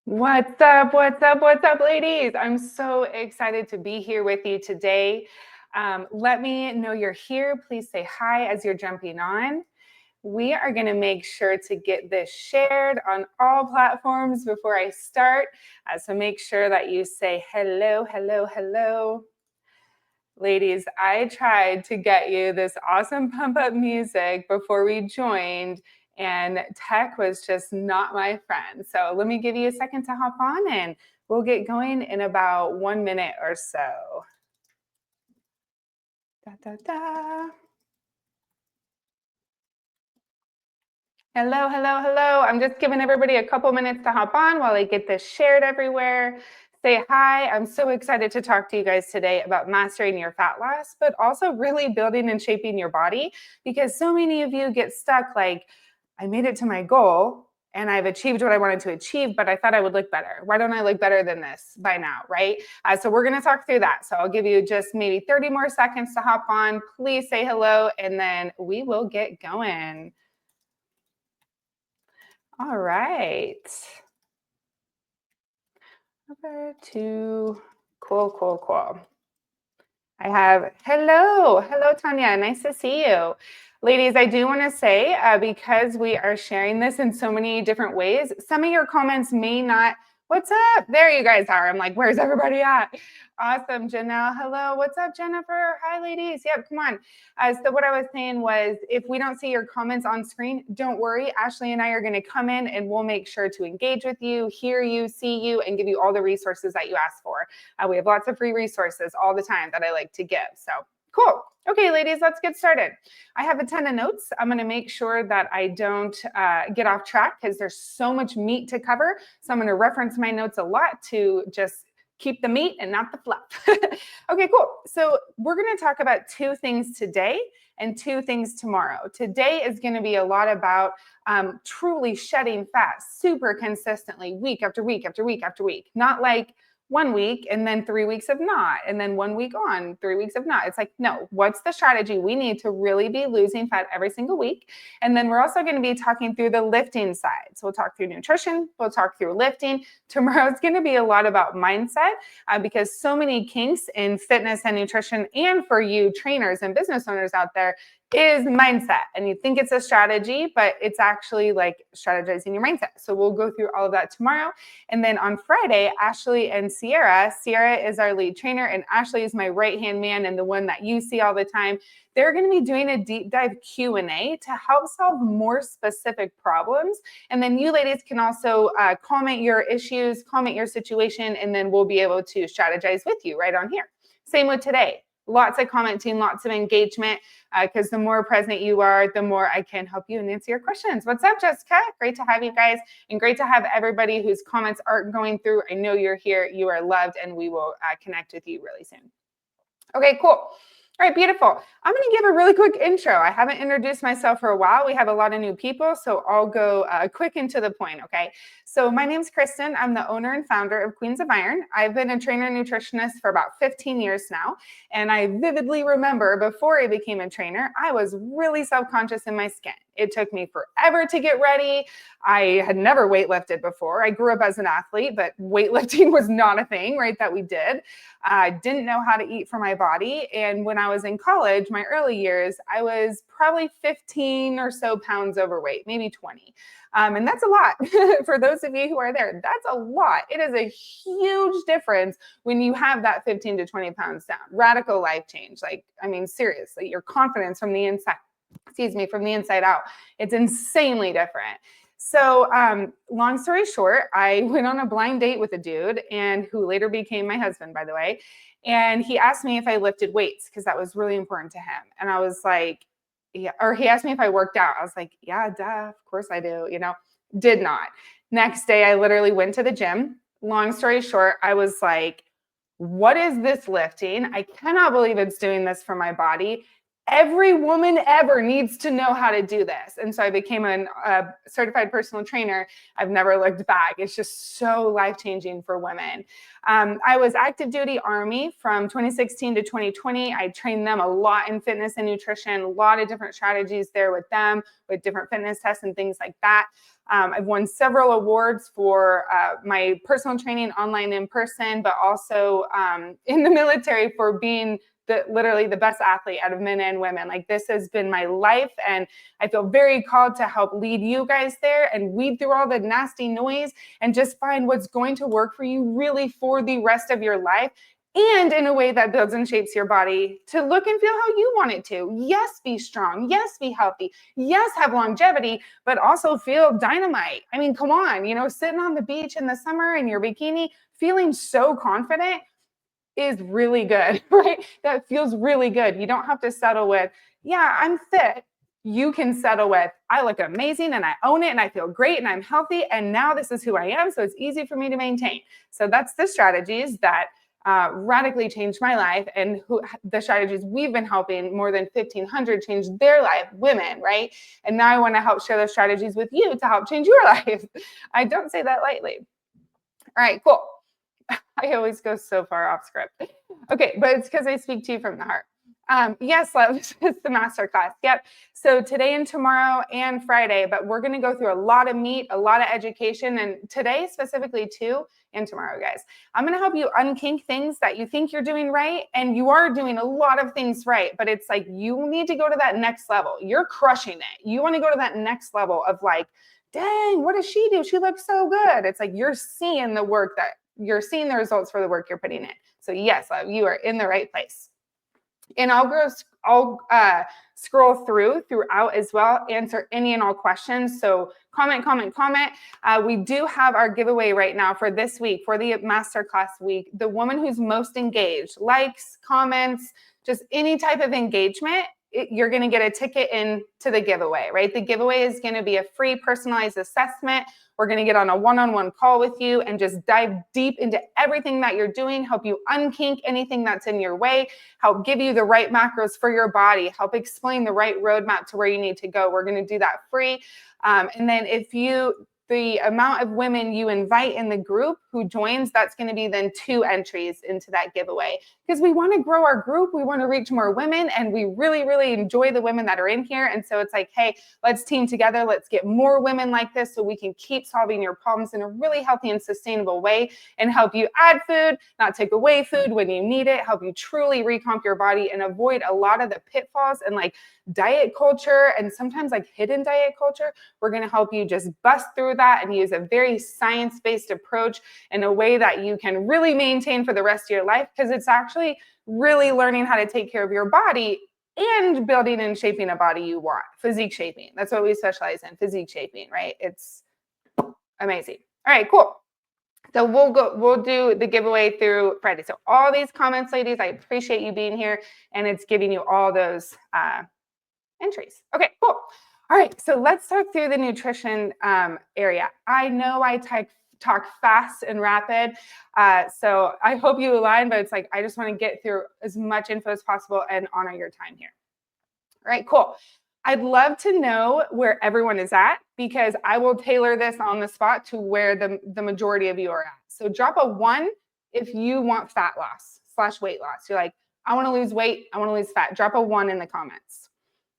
What's up? What's up? What's up, ladies? I'm so excited to be here with you today. Let me know you're here. Please say hi as you're jumping on. We are going to make sure to get this shared on all platforms before I start. So make sure that you say hello, hello, hello. Ladies, I tried to get you this awesome pump up music before we joined, and tech was just not my friend. So let me give you a second to hop on and we'll get going in about 1 minute or so. Da, da, da. Hello, hello, hello. I'm just giving everybody a couple minutes to hop on while I get this shared everywhere. Say hi. I'm so excited to talk to you guys today about mastering your fat loss, but also really building and shaping your body, because so many of you get stuck like, I made it to my goal and I've achieved what I wanted to achieve, but I thought I would look better. Why don't I look better than this by now, right? So we're going to talk through that. So I'll give you just maybe 30 more seconds to hop on. Please say hello, and then we will get going. All right. Number two. Cool. I have, hello, Tanya. Nice to see you. Ladies, I do want to say, because we are sharing this in so many different ways, some of your comments may not, what's up? There you guys are. I'm like, where's everybody at? Awesome, Janelle. Hello. What's up, Jennifer? Hi, ladies. Yep, come on. So what I was saying was, if we don't see your comments on screen, don't worry. Ashley and I are going to come in and we'll make sure to engage with you, hear you, see you, and give you all the resources that you asked for. We have lots of free resources all the time that I like to give. So cool. Okay, ladies, let's get started. I have a ton of notes. I'm going to make sure that I don't get off track because there's so much meat to cover. So I'm going to reference my notes a lot to just keep the meat and not the fluff. Okay, cool. So we're going to talk about two things today and two things tomorrow. Today is going to be a lot about truly shedding fat super consistently, week after week after week after week. Not like 1 week and then 3 weeks of not, and then 1 week on, 3 weeks of not. It's like, no, what's the strategy? We need to really be losing fat every single week. And then we're also going to be talking through the lifting side. So we'll talk through nutrition, we'll talk through lifting. Tomorrow is going to be a lot about mindset because so many kinks in fitness and nutrition, and for you trainers and business owners out there, is mindset. And you think it's a strategy, but it's actually like strategizing your mindset. So we'll go through all of that tomorrow. And then on Friday, Ashley and Sierra is our lead trainer, and Ashley is my right-hand man and the one that you see all the time. They're going to be doing a deep dive Q&A to help solve more specific problems. And then you ladies can also comment your issues, comment your situation, and then we'll be able to strategize with you right on here. Same with today. Lots of commenting, lots of engagement, because the more present you are, the more I can help you and answer your questions. What's up, Jessica? Great to have you guys, and great to have everybody whose comments aren't going through. I know you're here, you are loved, and we will connect with you really soon. Okay, cool. All right, beautiful. I'm going to give a really quick intro. I haven't introduced myself for a while. We have a lot of new people, so I'll go quick and to the point, okay? So my name's Kristen. I'm the owner and founder of Queens of Iron. I've been a trainer and nutritionist for about 15 years now, and I vividly remember before I became a trainer, I was really self-conscious in my skin. It took me forever to get ready. I had never weightlifted before. I grew up as an athlete, but weightlifting was not a thing, right, that we did. I didn't know how to eat for my body. And when I was in college, my early years, I was probably 15 or so pounds overweight, maybe 20. And that's a lot. For those of you who are there, that's a lot. It is a huge difference when you have that 15 to 20 pounds down. Radical life change. Like, I mean, seriously, your confidence from the inside, from the inside out. It's insanely different. So long story short, I went on a blind date with a dude, and who later became my husband, by the way. And he asked me if I lifted weights because that was really important to him. And I was like, yeah, or he asked me if I worked out. I was like, yeah, duh, of course I do, did not. Next day, I literally went to the gym. Long story short, I was like, what is this lifting? I cannot believe it's doing this for my body. every woman ever needs to know how to do this. And so I became a certified personal trainer. I've never looked back. It's just so life-changing for women. I was active duty Army from 2016 to 2020. I trained them a lot in fitness and nutrition, a lot of different strategies there with them, with different fitness tests and things like that. I've won several awards for my personal training online in person, but also in the military for being literally the best athlete out of men and women. Like, this has been my life, and I feel very called to help lead you guys there and weed through all the nasty noise and just find what's going to work for you really for the rest of your life, and in a way that builds and shapes your body to look and feel how you want it to. Yes, be strong. Yes, be healthy. Yes, have longevity, but also feel dynamite. I mean, come on, you know, sitting on the beach in the summer in your bikini, feeling so confident is really good, right? That feels really good. You don't have to settle with, yeah, I'm fit. You can settle with, I look amazing and I own it and I feel great and I'm healthy and now this is who I am, so it's easy for me to maintain. So that's the strategies that radically changed my life, and the strategies we've been helping more than 1,500 change their life, women, right? And now I want to help share those strategies with you to help change your life. I don't say that lightly. All right, cool. I always go so far off script. Okay, but it's because I speak to you from the heart. Yes, love, it's the masterclass. Yep. So today and tomorrow and Friday, but we're going to go through a lot of meat, a lot of education, and today specifically too, and tomorrow, guys. I'm going to help you unkink things that you think you're doing right, and you are doing a lot of things right, but it's like you need to go to that next level. You're crushing it. You want to go to that next level of like, dang, what does she do? She looks so good. It's like you're seeing the work that you're seeing the results for the work you're putting in. So yes, love, you are in the right place. And I'll scroll throughout as well, answer any and all questions. So comment. We do have our giveaway right now for this week, for the masterclass week. The woman who's most engaged, likes, comments, just any type of engagement, you're going to get a ticket into the giveaway, right? The giveaway is going to be a free personalized assessment. We're going to get on a one-on-one call with you and just dive deep into everything that you're doing, help you unkink anything that's in your way, help give you the right macros for your body, help explain the right roadmap to where you need to go. We're going to do that free. And then the amount of women you invite in the group who joins, that's going to be then 2 entries into that giveaway, because we want to grow our group. We want to reach more women, and we really, really enjoy the women that are in here. And so it's like, hey, let's team together. Let's get more women like this so we can keep solving your problems in a really healthy and sustainable way, and help you add food, not take away food when you need it, help you truly recomp your body and avoid a lot of the pitfalls and like diet culture and sometimes like hidden diet culture. We're going to help you just bust through that and use a very science-based approach in a way that you can really maintain for the rest of your life, because it's actually really learning how to take care of your body and building and shaping a body you want. Physique shaping. That's what we specialize in, physique shaping, right? It's amazing. All right, cool. So we'll do the giveaway through Friday. So all these comments, ladies, I appreciate you being here, and it's giving you all those entries. Okay, cool. All right, so let's talk through the nutrition area. I know I talk fast and rapid, so I hope you align, but it's like I just want to get through as much info as possible and honor your time here. All right, cool. I'd love to know where everyone is at, because I will tailor this on the spot to where the majority of you are at. So drop a 1 if you want fat loss / weight loss. You're like, I want to lose weight, I want to lose fat. Drop a 1 in the comments.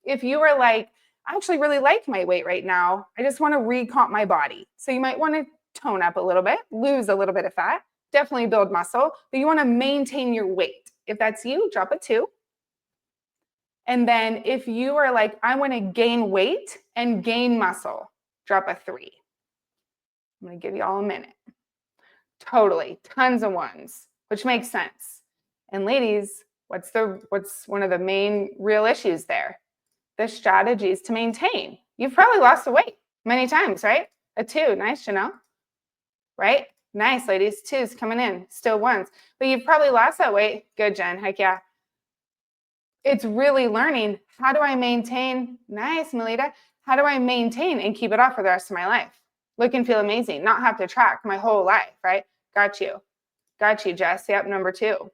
If you are like, I actually really like my weight right now, I just want to recomp my body. So you might want to tone up a little bit, lose a little bit of fat, definitely build muscle, but you want to maintain your weight. If that's you, drop a 2. And then if you are like, I want to gain weight and gain muscle, drop a 3. I'm going to give you all a minute. Totally. Tons of 1s, which makes sense. And ladies, what's one of the main real issues there? The strategies to maintain. You've probably lost the weight many times, right? A 2, nice, Janelle, right? Nice, ladies, 2s coming in, still 1s. But you've probably lost that weight. Good, Jen, heck yeah. It's really learning, how do I maintain, nice, Melita, how do I maintain and keep it off for the rest of my life? Look and feel amazing, not have to track my whole life, right? Got you, Jess, yep, number 2.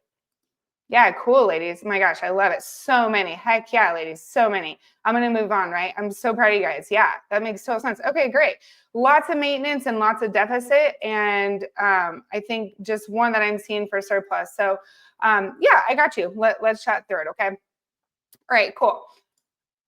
Yeah, cool, ladies. Oh my gosh, I love it. So many. Heck yeah, ladies. So many. I'm going to move on, right? I'm so proud of you guys. Yeah, that makes total sense. Okay, great. Lots of maintenance and lots of deficit. And I think just one that I'm seeing for surplus. So yeah, I got you. Let's chat through it. Okay. All right, cool.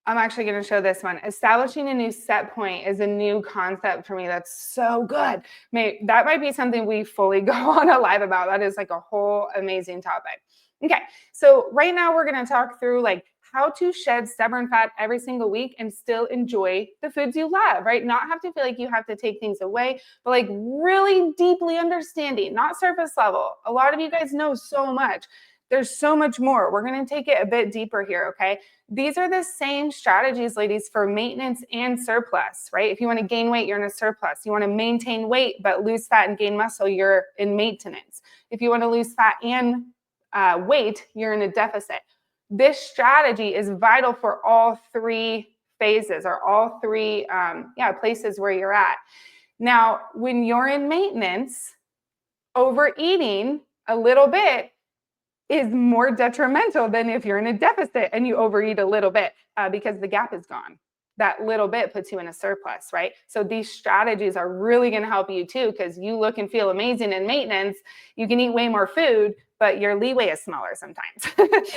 I'm actually going to show this one. Establishing a new set point is a new concept for me. That's so good. That might be something we fully go on a live about. That is like a whole amazing topic. Okay, so right now we're going to talk through like how to shed stubborn fat every single week and still enjoy the foods you love, right? Not have to feel like you have to take things away, but like really deeply understanding, not surface level. A lot of you guys know so much. There's so much more. We're going to take it a bit deeper here, okay? These are the same strategies, ladies, for maintenance and surplus, right? If you want to gain weight, you're in a surplus. You want to maintain weight, but lose fat and gain muscle, you're in maintenance. If you want to lose fat and weight, you're in a deficit. This strategy is vital for all three phases or all three places where you're at. Now, when you're in maintenance, overeating a little bit is more detrimental than if you're in a deficit and you overeat a little bit because the gap is gone. That little bit puts you in a surplus, right? So these strategies are really going to help you too, because you look and feel amazing in maintenance. You can eat way more food, but your leeway is smaller sometimes.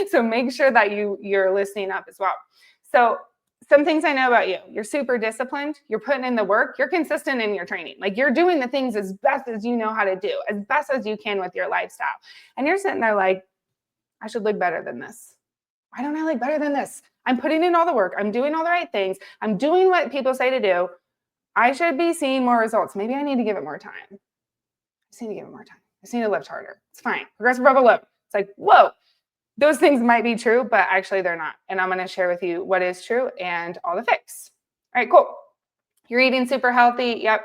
So make sure that you're listening up as well. So some things I know about you: you're super disciplined, you're putting in the work, you're consistent in your training. Like you're doing the things as best as you know how to do, as best as you can with your lifestyle. And you're sitting there like, I should look better than this. Why don't I look better than this? I'm putting in all the work. I'm doing all the right things. I'm doing what people say to do. I should be seeing more results. Maybe I need to give it more time. I just need to give it more time. I just need to lift harder. It's fine. Progressive rebel lift. It's like, whoa, those things might be true, but actually they're not. And I'm going to share with you what is true and all the fix. All right, cool. You're eating super healthy. Yep.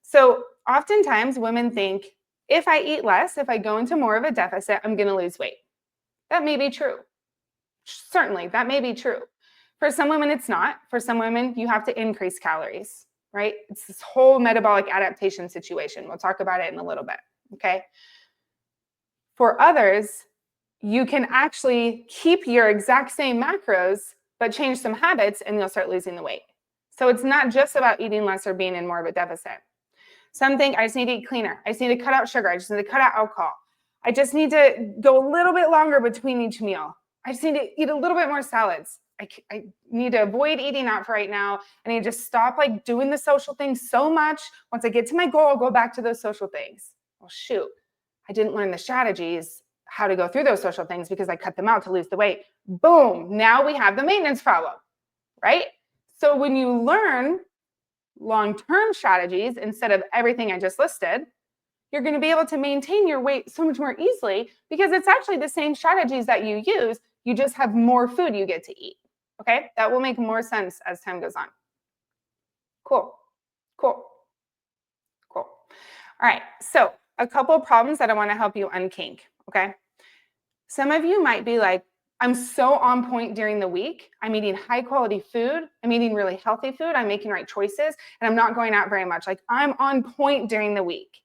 So oftentimes women think if I eat less, if I go into more of a deficit, I'm going to lose weight. That may be true. Certainly, that may be true. For some women, it's not. For some women, you have to increase calories, right? It's this whole metabolic adaptation situation. We'll talk about it in a little bit, okay? For others, you can actually keep your exact same macros, but change some habits and you'll start losing the weight. So it's not just about eating less or being in more of a deficit. Some think I just need to eat cleaner. I just need to cut out sugar. I just need to cut out alcohol. I just need to go a little bit longer between each meal. I just need to eat a little bit more salads. I need to avoid eating out for right now. I need to just stop like doing the social things so much. Once I get to my goal, I'll go back to those social things. Well, shoot, I didn't learn the strategies, how to go through those social things because I cut them out to lose the weight. Boom, now we have the maintenance problem, right? So when you learn long-term strategies instead of everything I just listed, you're going to be able to maintain your weight so much more easily because it's actually the same strategies that you use. You just have more food you get to eat. Okay, that will make more sense as time goes on. Cool. All right, so a couple of problems that I want to help you unkink. Okay, some of you might be like, I'm so on point during the week. I'm eating high quality food. I'm eating really healthy food. I'm making right choices and I'm not going out very much. Like I'm on point during the week.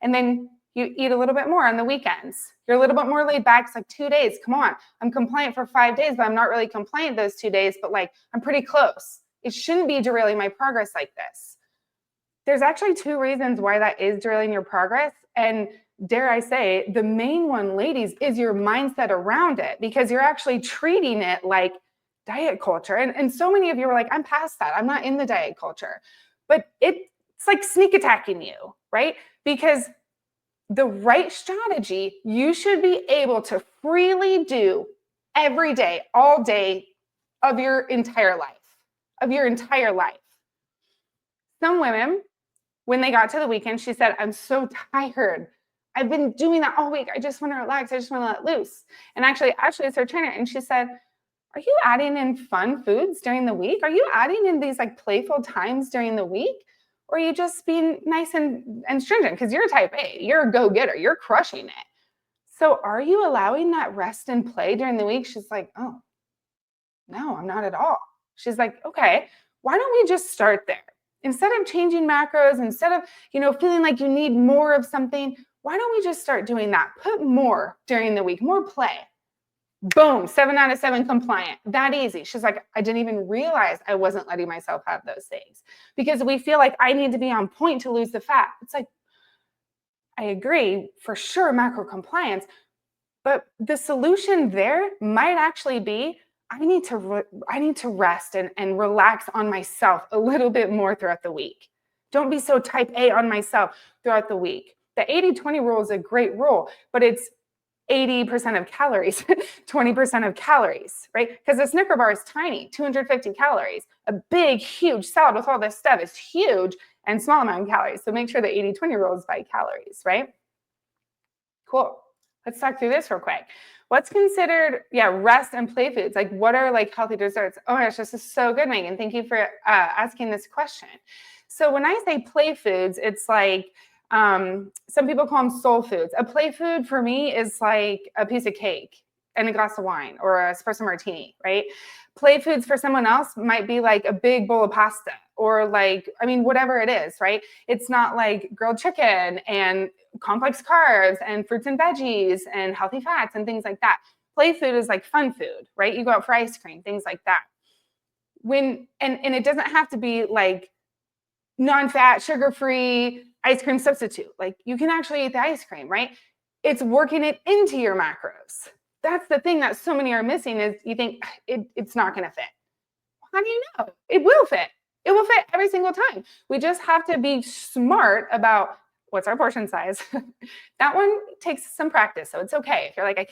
And then you eat a little bit more on the weekends. You're a little bit more laid back. It's like 2 days. Come on. I'm compliant for 5 days, but I'm not really compliant those 2 days, but like I'm pretty close. It shouldn't be derailing my progress like this. There's actually 2 reasons why that is derailing your progress. And dare I say, the main one, ladies, is your mindset around it because you're actually treating it like diet culture. And so many of you are like, I'm past that. I'm not in the diet culture. But it's like sneak attacking you, right? Because the right strategy, you should be able to freely do every day, all day of your entire life, Some women, when they got to the weekend, she said, I'm so tired. I've been doing that all week. I just want to relax. I just want to let loose. And actually, Ashley is her trainer. And she said, are you adding in fun foods during the week? Are you adding in these like playful times during the week? Or are you just being nice and stringent? Because you're type A, you're a go-getter, you're crushing it. So are you allowing that rest and play during the week? She's like, oh, no, I'm not at all. She's like, okay, why don't we just start there? Instead of changing macros, instead of, feeling like you need more of something, why don't we just start doing that? Put more during the week, more play. Boom, 7 out of 7 compliant. That easy. She's like, I didn't even realize I wasn't letting myself have those things because we feel like I need to be on point to lose the fat. It's like, I agree for sure, macro compliance, but the solution there might actually be I need to rest and relax on myself a little bit more throughout the week. Don't be so type A on myself throughout the week. The 80-20 rule is a great rule, but it's 80% of calories, 20% of calories, right? Because the Snicker bar is tiny, 250 calories. A big, huge salad with all this stuff is huge and small amount of calories. So make sure the 80-20 rule is by calories, right? Cool. Let's talk through this real quick. What's considered, rest and play foods? Like what are like healthy desserts? Oh my gosh, this is so good, Megan. Thank you for asking this question. So when I say play foods, it's like, some people call them soul foods. A play food for me is like a piece of cake and a glass of wine or a espresso martini, right? Play foods for someone else might be like a big bowl of pasta or like, I mean, whatever it is, right? It's not like grilled chicken and complex carbs and fruits and veggies and healthy fats and things like that. Play food is like fun food, right? You go out for ice cream, things like that. And it doesn't have to be like non-fat, sugar-free ice cream substitute. Like you can actually eat the ice cream, right? It's working it into your macros. That's the thing that so many are missing is you think it's not going to fit. How do you know? It will fit. It will fit every single time. We just have to be smart about what's our portion size. That one takes some practice. So it's okay. If you're like,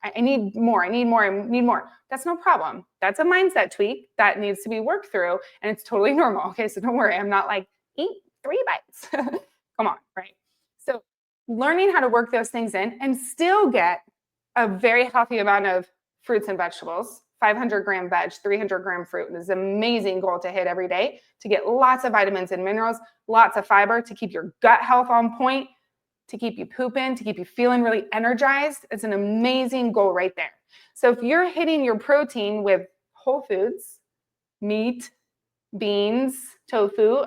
I need more, I need more, I need more. That's no problem. That's a mindset tweak that needs to be worked through and it's totally normal. Okay. So don't worry. I'm not like, eat 3 bites. Come on. Right. So learning how to work those things in and still get a very healthy amount of fruits and vegetables, 500-gram veg, 300-gram fruit is an amazing goal to hit every day to get lots of vitamins and minerals, lots of fiber to keep your gut health on point, to keep you pooping, to keep you feeling really energized. It's an amazing goal right there. So if you're hitting your protein with whole foods, meat, beans, tofu,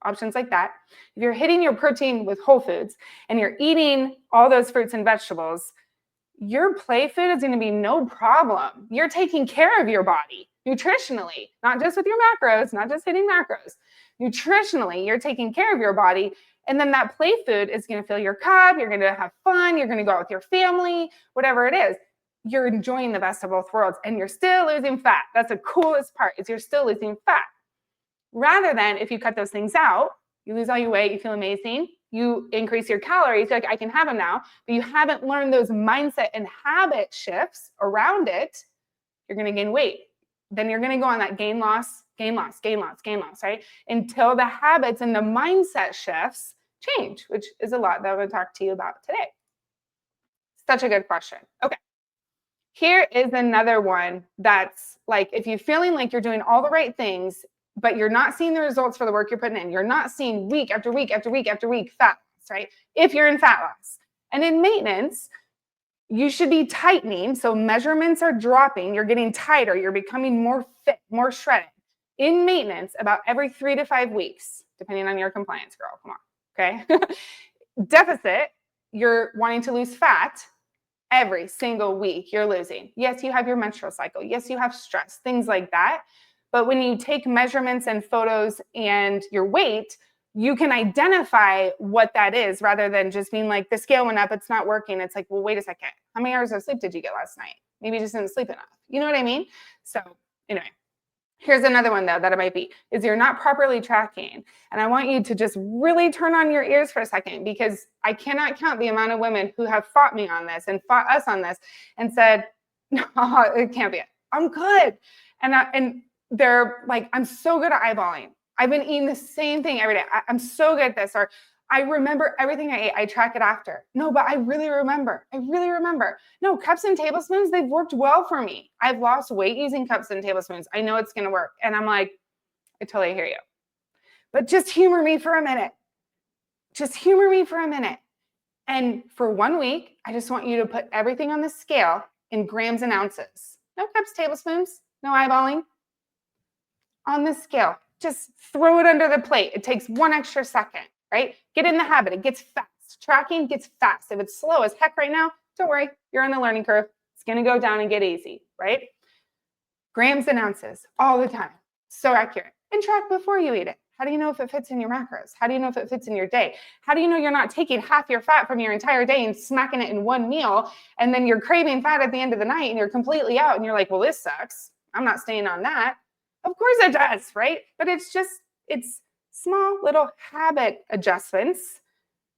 options like that. If you're hitting your protein with whole foods and you're eating all those fruits and vegetables, your play food is going to be no problem. You're taking care of your body nutritionally, not just with your macros, not just hitting macros. Nutritionally, you're taking care of your body. And then that play food is going to fill your cup. You're going to have fun. You're going to go out with your family, whatever it is. You're enjoying the best of both worlds and you're still losing fat. That's the coolest part is you're still losing fat. Rather than if you cut those things out, you lose all your weight, you feel amazing, you increase your calories, like I can have them now, but you haven't learned those mindset and habit shifts around it, you're going to gain weight. Then you're going to go on that gain loss, right? Until the habits and the mindset shifts change, which is a lot that I'm going to talk to you about today. Such a good question. Okay. Here is another one that's like, if you're feeling like you're doing all the right things, but you're not seeing the results for the work you're putting in. You're not seeing week after week after week after week fat loss, right? If you're in fat loss. And in maintenance, you should be tightening. So measurements are dropping. You're getting tighter. You're becoming more fit, more shredded. In maintenance, about every 3 to 5 weeks, depending on your compliance, girl. Come on, okay? Deficit, you're wanting to lose fat. Every single week you're losing. Yes, you have your menstrual cycle. Yes, you have stress, things like that. But when you take measurements and photos and your weight, you can identify what that is rather than just being like, the scale went up, it's not working. It's like, well, wait a second. How many hours of sleep did you get last night? Maybe you just didn't sleep enough. You know what I mean? So anyway, here's another one though that it might be, is you're not properly tracking. And I want you to just really turn on your ears for a second because I cannot count the amount of women who have fought me on this and fought us on this and said, no, it can't be it. I'm good. And they're like, I'm so good at eyeballing. I've been eating the same thing every day. I'm so good at this. Or I remember everything I ate. I track it after. No, but I really remember. No, cups and tablespoons, they've worked well for me. I've lost weight using cups and tablespoons. I know it's going to work. And I'm like, I totally hear you. But just humor me for a minute. And for 1 week, I just want you to put everything on the scale in grams and ounces. No cups, tablespoons, no eyeballing. On the scale, just throw it under the plate. It takes 1 extra second, right? Get in the habit. It gets fast. Tracking gets fast. If it's slow as heck right now, don't worry. You're on the learning curve. It's going to go down and get easy, right? Grams and ounces all the time. So accurate. And track before you eat it. How do you know if it fits in your macros? How do you know if it fits in your day? How do you know you're not taking half your fat from your entire day and smacking it in one meal, and then you're craving fat at the end of the night and you're completely out and you're like, well, this sucks. I'm not staying on that. Of course it does, right? But it's small little habit adjustments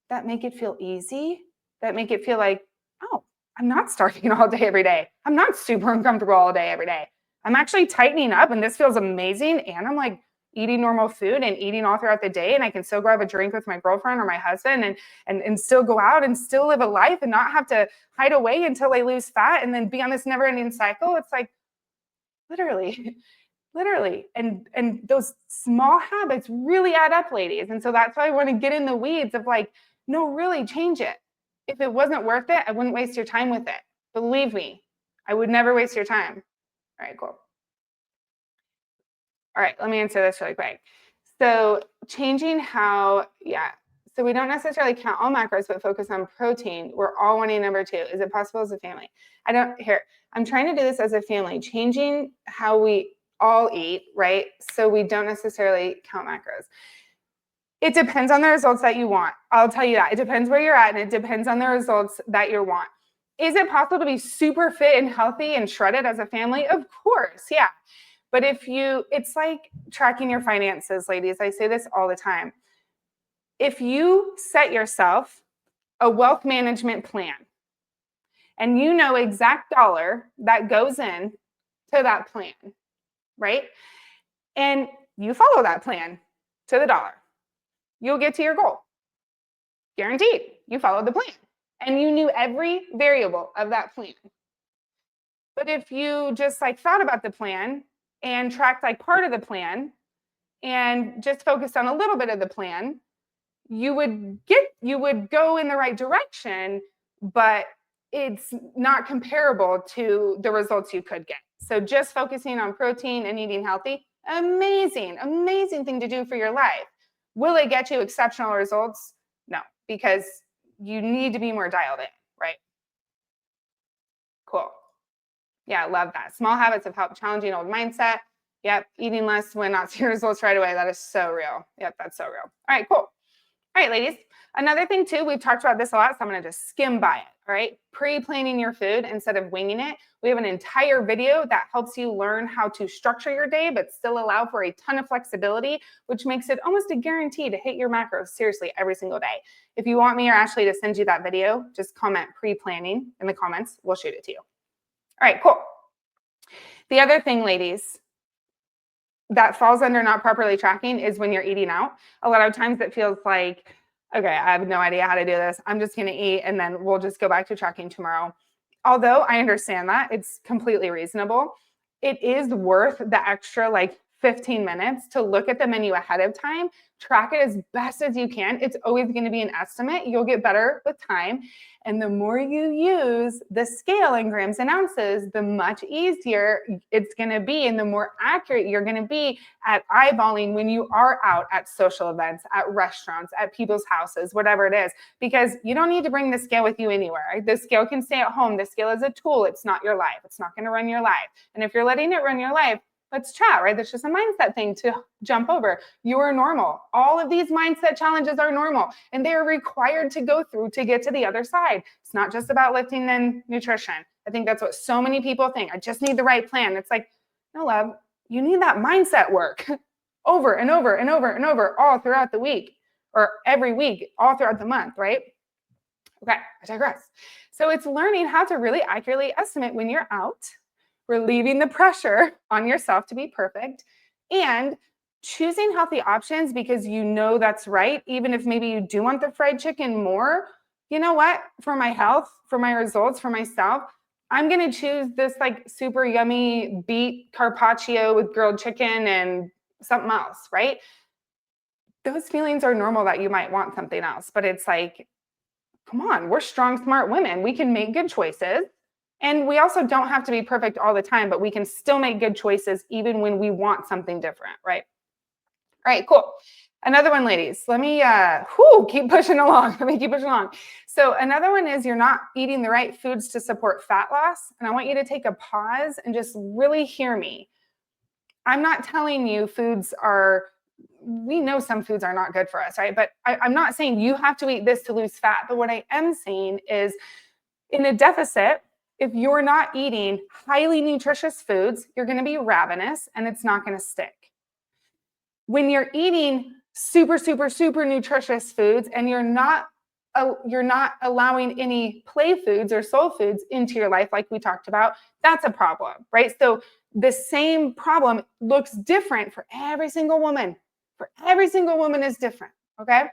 that make it feel easy, that make it feel like, oh, I'm not starving all day every day. I'm not super uncomfortable all day every day. I'm actually tightening up and this feels amazing. And I'm like eating normal food and eating all throughout the day. And I can still grab a drink with my girlfriend or my husband and still go out and still live a life and not have to hide away until I lose fat and then be on this never ending cycle. It's like literally. And those small habits really add up, ladies. And so that's why I want to get in the weeds of like, no, really change it. If it wasn't worth it, I wouldn't waste your time with it. Believe me, I would never waste your time. All right, cool. All right, let me answer this really quick. So changing how, so we don't necessarily count all macros, but focus on protein. We're all wanting number 2. Is it possible as a family? I'm trying to do this as a family, changing how we all eat, right? So we don't necessarily count macros. It depends on the results that you want. I'll tell you that. It depends where you're at, and it depends on the results that you want. Is it possible to be super fit and healthy and shredded as a family? Of course, yeah. But it's like tracking your finances, ladies. I say this all the time. If you set yourself a wealth management plan and you know exact dollar that goes in to that plan, right? And you follow that plan to the dollar, you'll get to your goal. Guaranteed. You followed the plan and you knew every variable of that plan. But if you just like thought about the plan and tracked like part of the plan and just focused on a little bit of the plan, you would go in the right direction, but it's not comparable to the results you could get. So just focusing on protein and eating healthy, amazing thing to do for your life. Will it get you exceptional results? No, because you need to be more dialed in, right? Cool. Yeah, love that. Small habits have helped challenging old mindset. Yep, eating less when not seeing results right away. That is so real. Yep, that's so real. All right, cool. All right, ladies. Another thing too, we've talked about this a lot, so I'm going to just skim by it. All right, pre-planning your food instead of winging it. We have an entire video that helps you learn how to structure your day, but still allow for a ton of flexibility, which makes it almost a guarantee to hit your macros seriously every single day. If you want me or Ashley to send you that video, just comment pre-planning in the comments. We'll shoot it to you. All right, cool. The other thing, ladies, that falls under not properly tracking is when you're eating out. A lot of times it feels like, okay, I have no idea how to do this. I'm just going to eat and then we'll just go back to tracking tomorrow. Although I understand that, it's completely reasonable. It is worth the extra 15 minutes to look at the menu ahead of time, track it as best as you can. It's always going to be an estimate. You'll get better with time. And the more you use the scale in grams and ounces, the much easier it's going to be and the more accurate you're going to be at eyeballing when you are out at social events, at restaurants, at people's houses, whatever it is, because you don't need to bring the scale with you anywhere. Right? The scale can stay at home. The scale is a tool. It's not your life. It's not going to run your life. And if you're letting it run your life, let's chat, right? That's just a mindset thing to jump over. You are normal. All of these mindset challenges are normal and they are required to go through to get to the other side. It's not just about lifting and nutrition. I think that's what so many people think. I just need the right plan. It's like, no, love, you need that mindset work over and over and over and over all throughout the week or every week, all throughout the month, right? Okay, I digress. So it's learning how to really accurately estimate when you're out, relieving the pressure on yourself to be perfect, and choosing healthy options because you know that's right. Even if maybe you do want the fried chicken more, you know what? For my health, for my results, for myself, I'm going to choose this super yummy beet carpaccio with grilled chicken and something else, right? Those feelings are normal that you might want something else, but it's like, come on, we're strong, smart women. We can make good choices. And we also don't have to be perfect all the time, but we can still make good choices even when we want something different, right? All right, cool. Another one, ladies, let me keep pushing along. Let me keep pushing along. So another one is you're not eating the right foods to support fat loss. And I want you to take a pause and just really hear me. I'm not telling you we know some foods are not good for us, right? But I'm not saying you have to eat this to lose fat. But what I am saying is in a deficit, if you're not eating highly nutritious foods, you're going to be ravenous and it's not going to stick. When you're eating super, super, super nutritious foods and you're not allowing any play foods or soul foods into your life, like we talked about, that's a problem, right? So the same problem looks different for every single woman. For every single woman is different, okay?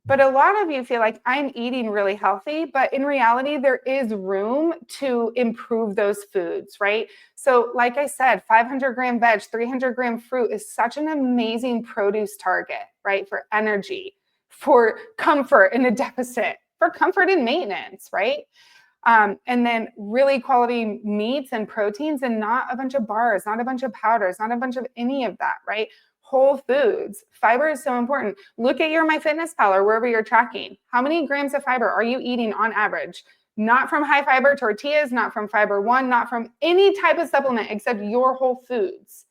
But a lot of you feel like I'm eating really healthy, but in reality, there is room to improve those foods, right? So like I said, 500-gram veg, 300-gram fruit is such an amazing produce target, right? For energy, for comfort in a deficit, for comfort and maintenance, right? And then really quality meats and proteins and not a bunch of bars, not a bunch of powders, not a bunch of any of that, right? Whole foods. Fiber is so important. Look at your MyFitnessPal or wherever you're tracking. How many grams of fiber are you eating on average? Not from high fiber tortillas, not from Fiber One, not from any type of supplement except your whole foods.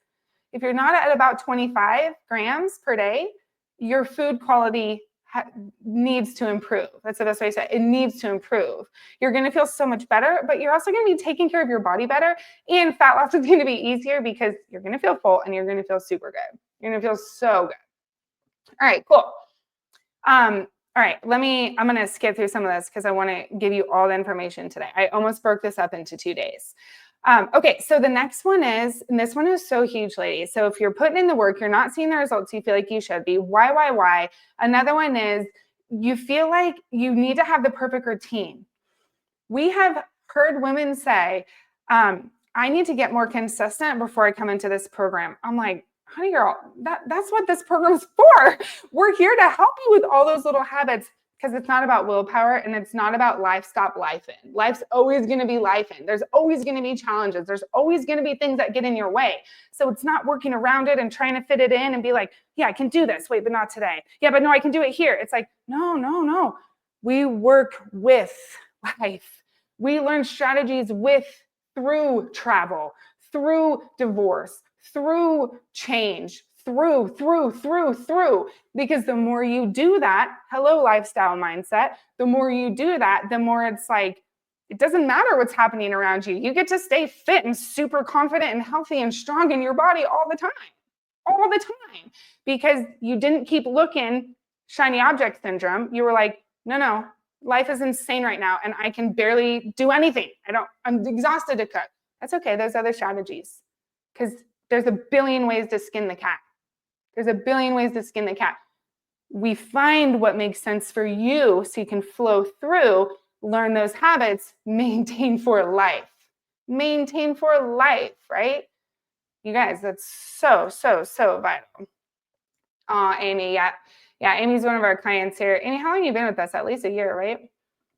If you're not at about 25 grams per day, your food quality needs to improve. That's the best way to say it. It needs to improve. You're going to feel so much better, but you're also going to be taking care of your body better. And fat loss is going to be easier because you're going to feel full and you're going to feel super good. You're going to feel so good. All right, cool. All right, I'm going to skip through some of this because I want to give you all the information today. I almost broke this up into 2 days. Okay, so the next one is, and this one is so huge, ladies. So if you're putting in the work, you're not seeing the results you feel like you should be. Why? Another one is you feel like you need to have the perfect routine. We have heard women say, I need to get more consistent before I come into this program. I'm like, honey girl, that's what this program is for. We're here to help you with all those little habits because it's not about willpower and it's not about stop life-in. Life's always going to be life-in. There's always going to be challenges. There's always going to be things that get in your way. So it's not working around it and trying to fit it in and be like, yeah, I can do this. Wait, but not today. Yeah, but no, I can do it here. It's like, no. We work with life. We learn strategies through travel, through divorce, through change, through. Because the more you do that, hello lifestyle mindset, the more you do that, the more it's like, it doesn't matter what's happening around you. You get to stay fit and super confident and healthy and strong in your body all the time, because you didn't keep looking shiny object syndrome. You were like, no, life is insane right now and I can barely do anything. I'm exhausted to cook. That's okay. There's other strategies because there's a billion ways to skin the cat. We find what makes sense for you so you can flow through, learn those habits, maintain for life, right? You guys, that's so vital. Amy, yeah, Amy's one of our clients here. Amy, how long have you been with us? At least a year, right?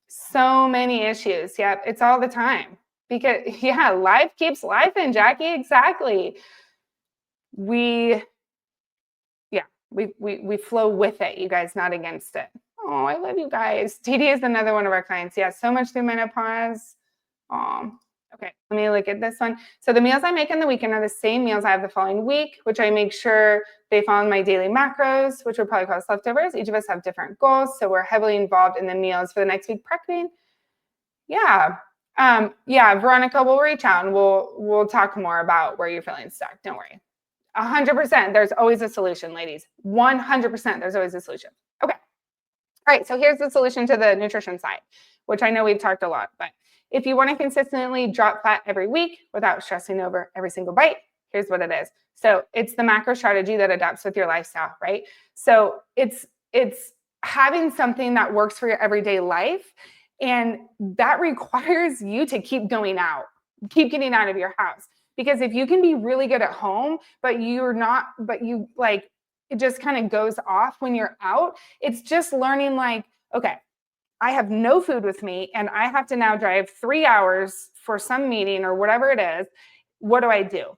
So many issues. Yep, it's all the time. Because, yeah, life keeps life in, Jackie. Exactly. We flow with it, you guys, not against it. Oh, I love you guys. TD is another one of our clients. Yeah, so much through menopause. Okay, let me look at this one. So the meals I make on the weekend are the same meals I have the following week, which I make sure they fall in my daily macros, which would probably call us leftovers. Each of us have different goals, so we're heavily involved in the meals for the next week prepping. Yeah. Veronica, we'll reach out and we'll talk more about where you're feeling stuck. Don't worry. 100%. There's always a solution, ladies. 100%. There's always a solution. Okay. All right. So here's the solution to the nutrition side, which I know we've talked a lot, but if you want to consistently drop fat every week without stressing over every single bite, here's what it is. So it's the macro strategy that adapts with your lifestyle, right? So it's having something that works for your everyday life. And that requires you to keep getting out of your house. Because if you can be really good at home, but it just kind of goes off when you're out, it's just learning like, okay, I have no food with me and I have to now drive 3 hours for some meeting or whatever it is. What do?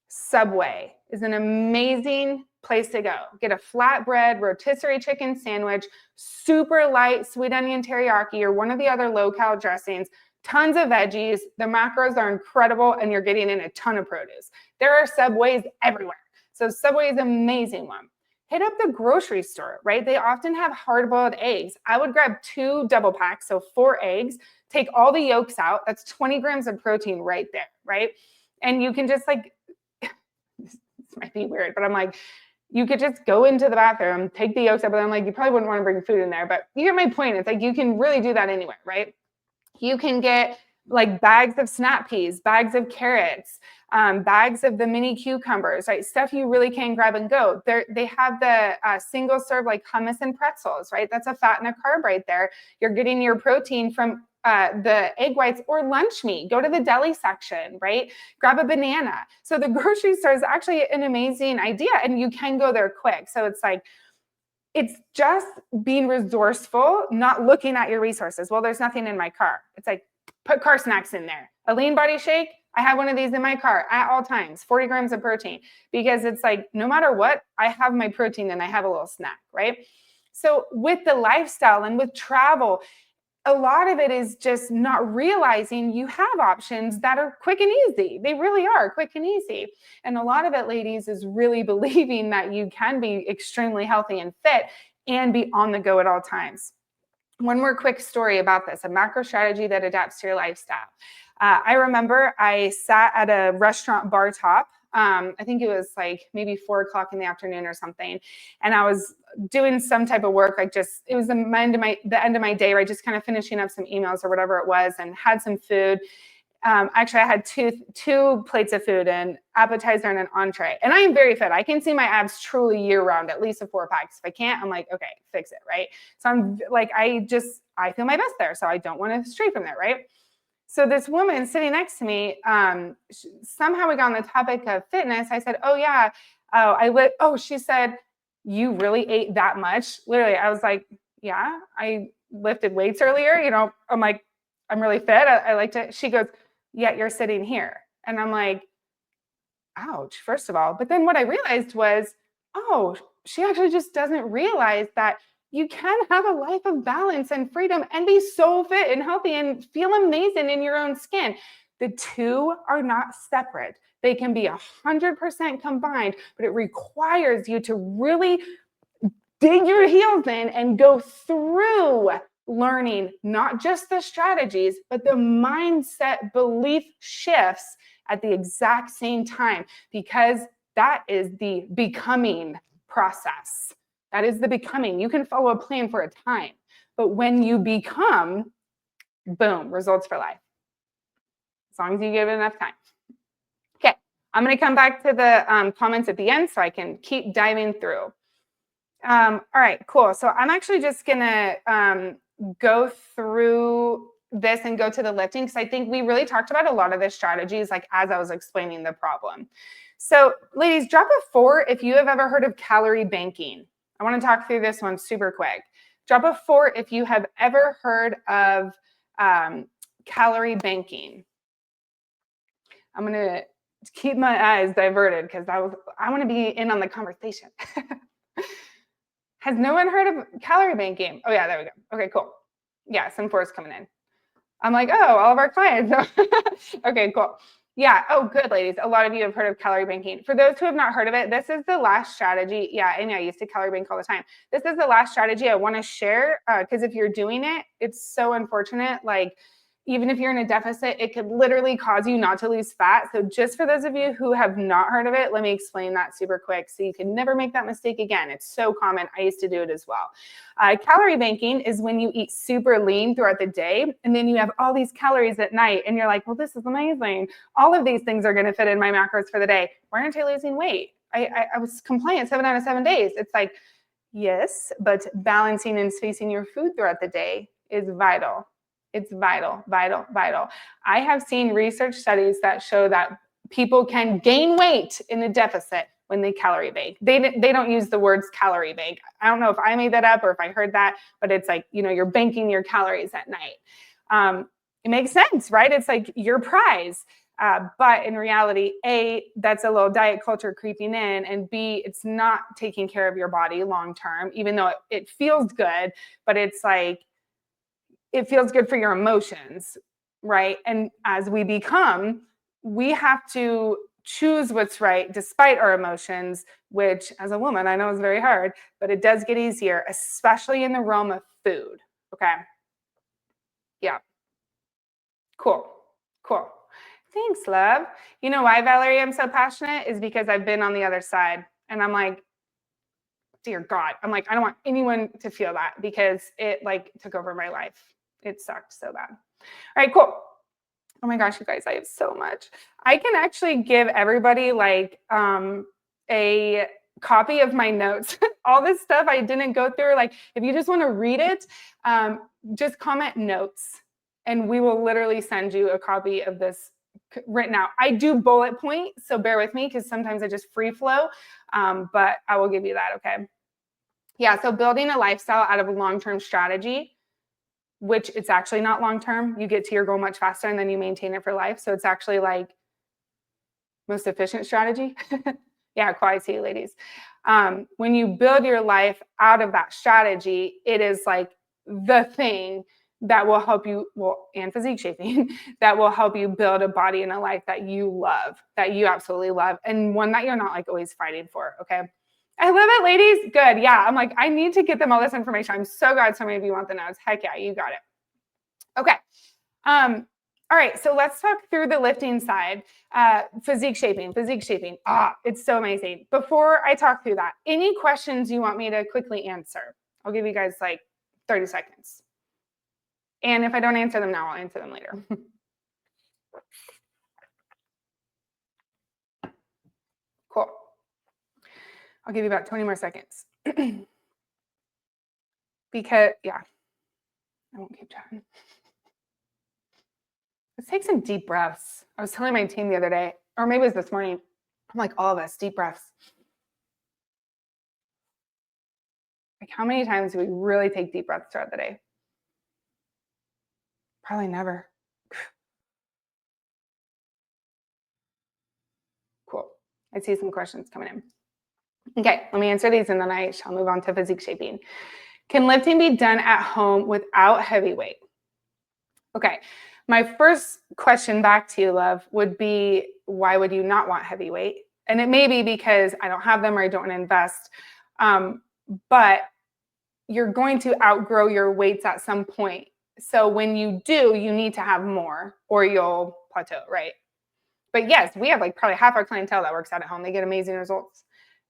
Subway is an amazing place to go. Get a flatbread, rotisserie chicken sandwich, super light sweet onion teriyaki or one of the other low-cal dressings, tons of veggies. The macros are incredible and you're getting in a ton of produce. There are Subways everywhere. So Subway is an amazing one. Hit up the grocery store, right? They often have hard-boiled eggs. I would grab 2 double packs, so 4 eggs, take all the yolks out. That's 20 grams of protein right there, right? And you can just like, this might be weird, but I'm like, you could just go into the bathroom, take the yolks out, but I'm like, you probably wouldn't want to bring food in there, but you get my point. It's like, you can really do that anywhere, right? You can get like bags of snap peas, bags of carrots, bags of the mini cucumbers, right? Stuff you really can grab and go. They have the single serve like hummus and pretzels, right? That's a fat and a carb right there. You're getting your protein from the egg whites or lunch meat. Go to the deli section, right? Grab a banana. So the grocery store is actually an amazing idea and you can go there quick. So it's like, it's just being resourceful, not looking at your resources. Well, there's nothing in my car. It's like, put car snacks in there. A lean body shake, I have one of these in my car at all times, 40 grams of protein, because it's like, no matter what, I have my protein and I have a little snack, right? So with the lifestyle and with travel, a lot of it is just not realizing you have options that are quick and easy. They really are quick and easy. And a lot of it, ladies, is really believing that you can be extremely healthy and fit and be on the go at all times. One more quick story about this, a macro strategy that adapts to your lifestyle. I remember I sat at a restaurant bar top. I think it was like maybe 4 o'clock in the afternoon or something. And I was doing some type of work, like just, it was the end of my day, right? Just kind of finishing up some emails or whatever it was and had some food. Actually, I had two plates of food, an appetizer and an entree. And I am very fit. I can see my abs truly year round, at least a 4-pack. If I can't, I'm like, okay, fix it, right? So I'm like, I feel my best there. So I don't want to stray from there, right? So this woman sitting next to me, somehow we got on the topic of fitness. I said, oh yeah, she said, you really ate that much? Literally, I was like, yeah, I lifted weights earlier. You know, I'm like, I'm really fit. I like to, she goes, yet you're sitting here. And I'm like, ouch, first of all. But then what I realized was, oh, she actually just doesn't realize that you can have a life of balance and freedom and be so fit and healthy and feel amazing in your own skin. The two are not separate. They can be 100% combined, but it requires you to really dig your heels in and go through learning not just the strategies, but the mindset belief shifts at the exact same time, because that is the becoming process. That is the becoming. You can follow a plan for a time, but when you become, boom, results for life. As long as you give it enough time. Okay, I'm going to come back to the comments at the end so I can keep diving through. All right, cool. So I'm actually just going to go through this and go to the lifting, because I think we really talked about a lot of the strategies like as I was explaining the problem. So ladies, drop a 4 if you have ever heard of calorie banking. I want to talk through this one super quick. Drop a 4 if you have ever heard of calorie banking. I'm going to keep my eyes diverted because I want to be in on the conversation. Has no one heard of calorie banking? Oh yeah, there we go. Okay, cool. Yeah, some 4s coming in. I'm like, oh, all of our clients. Okay, cool. Yeah. Oh, good, ladies. A lot of you have heard of calorie banking. For those who have not heard of it, this is the last strategy. Yeah, and I used to calorie bank all the time. This is the last strategy I want to share, because if you're doing it, it's so unfortunate. Like, even if you're in a deficit, it could literally cause you not to lose fat. So just for those of you who have not heard of it, let me explain that super quick so you can never make that mistake again. It's so common. I used to do it as well. Calorie banking is when you eat super lean throughout the day, and then you have all these calories at night, and you're like, well, this is amazing. All of these things are going to fit in my macros for the day. Why aren't I losing weight? I was compliant 7 out of 7 days. It's like, yes, but balancing and spacing your food throughout the day is vital. It's vital, vital, vital. I have seen research studies that show that people can gain weight in a deficit when they calorie bank. They don't use the words calorie bank. I don't know if I made that up or if I heard that, but it's like, you know, you're banking your calories at night. It makes sense, right? It's like your prize. But in reality, A, that's a little diet culture creeping in, and B, it's not taking care of your body long term, even though it feels good, but it's like, it feels good for your emotions, right? And as we become, we have to choose what's right despite our emotions, which as a woman, I know is very hard, but it does get easier, especially in the realm of food. Okay. Yeah. Cool. Cool. Thanks, love. You know why, Valerie, I'm so passionate is because I've been on the other side. And I'm like, dear God, I'm like, I don't want anyone to feel that because it like took over my life. It sucked so bad. All right, cool. Oh my gosh, you guys, I have so much. I can actually give everybody like a copy of my notes. All this stuff I didn't go through. Like, if you just want to read it, just comment notes, and we will literally send you a copy of this written out. I do bullet point, so bear with me because sometimes I just free flow, but I will give you that, okay? Yeah, so building a lifestyle out of a long-term strategy, which it's actually not long-term. You get to your goal much faster and then you maintain it for life. So it's actually like most efficient strategy. Yeah, quiet to you ladies. When you build your life out of that strategy, it is like the thing that will help you, well, and physique shaping, that will help you build a body and a life that you love, that you absolutely love, and one that you're not like always fighting for, okay? I love it, ladies. Good. Yeah, I'm like, I need to get them all this information. I'm so glad so many of you want the notes. Heck yeah, you got it. Okay. All right, so let's talk through the lifting side. Physique shaping. It's so amazing. Before I talk through that, any questions you want me to quickly answer? I'll give you guys like 30 seconds. And if I don't answer them now, I'll answer them later. Cool. I'll give you about 20 more seconds. Because, yeah, I won't keep chatting. Let's take some deep breaths. I was telling my team the other day, or maybe it was this morning, I'm like, all of us, deep breaths. Like, how many times do we really take deep breaths throughout the day? Probably never. Cool. I see some questions coming in. Okay, let me answer these and then I shall move on to physique shaping. Can lifting be done at home without heavy weight? Okay, my first question back to you, love, would be why would you not want heavy weight? And it may be because I don't have them or I don't want to invest. But you're going to outgrow your weights at some point. So when you do, you need to have more or you'll plateau, right? But yes, we have like probably half our clientele that works out at home. They get amazing results.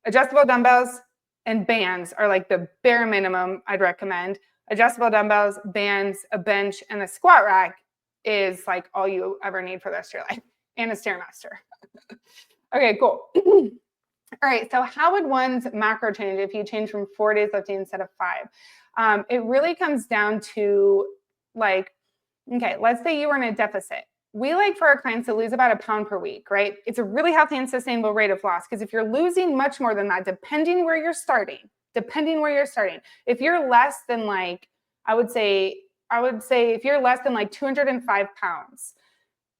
Adjustable dumbbells and bands are like the bare minimum I'd recommend. Adjustable dumbbells, bands, a bench, and a squat rack is like all you ever need for the rest of your life. And a Stairmaster. Okay, cool. All right, so how would one's macro change if you change from 4 days lifting instead of 5? It really comes down to like, okay, let's say you were in a deficit. We like for our clients to lose about a pound per week, right? It's a really healthy and sustainable rate of loss because if you're losing much more than that, depending where you're starting, if you're less than like, I would say if you're less than like 205 pounds,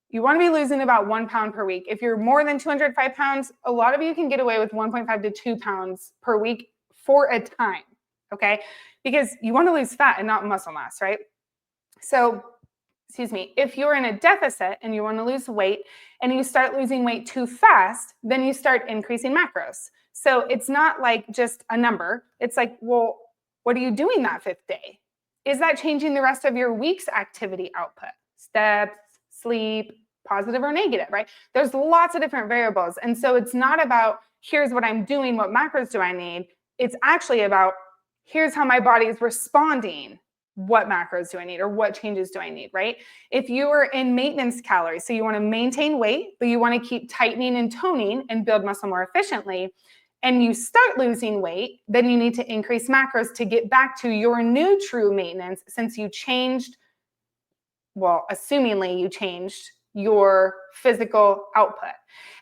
you want to be losing about 1 pound per week. If you're more than 205 pounds, a lot of you can get away with 1.5 to 2 pounds per week for a time, okay? Because you want to lose fat and not muscle mass, right? So, if you're in a deficit and you want to lose weight and you start losing weight too fast, then you start increasing macros. So it's not like just a number. It's like, well, what are you doing that 5th day? Is that changing the rest of your week's activity output? Steps, sleep, positive or negative, right? There's lots of different variables. And so it's not about here's what I'm doing, what macros do I need? It's actually about here's how my body is responding. What macros do I need or what changes do I need, right? If you are in maintenance calories, so you want to maintain weight, but you want to keep tightening and toning and build muscle more efficiently, and you start losing weight, then you need to increase macros to get back to your new true maintenance since you changed, well, assumingly you changed your physical output.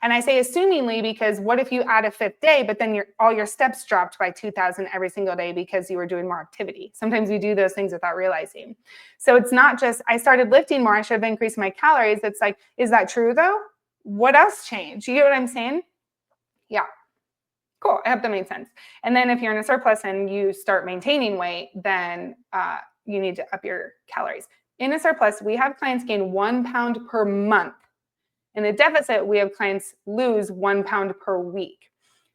And I say assumingly because what if you add a 5th day, but then all your steps dropped by 2,000 every single day because you were doing more activity? Sometimes we do those things without realizing. So it's not just, I started lifting more, I should have increased my calories. It's like, is that true though? What else changed? You get what I'm saying? Yeah. Cool. I hope that made sense. And then if you're in a surplus and you start maintaining weight, then you need to up your calories. In a surplus, we have clients gain 1 pound per month. In a deficit, we have clients lose 1 pound per week.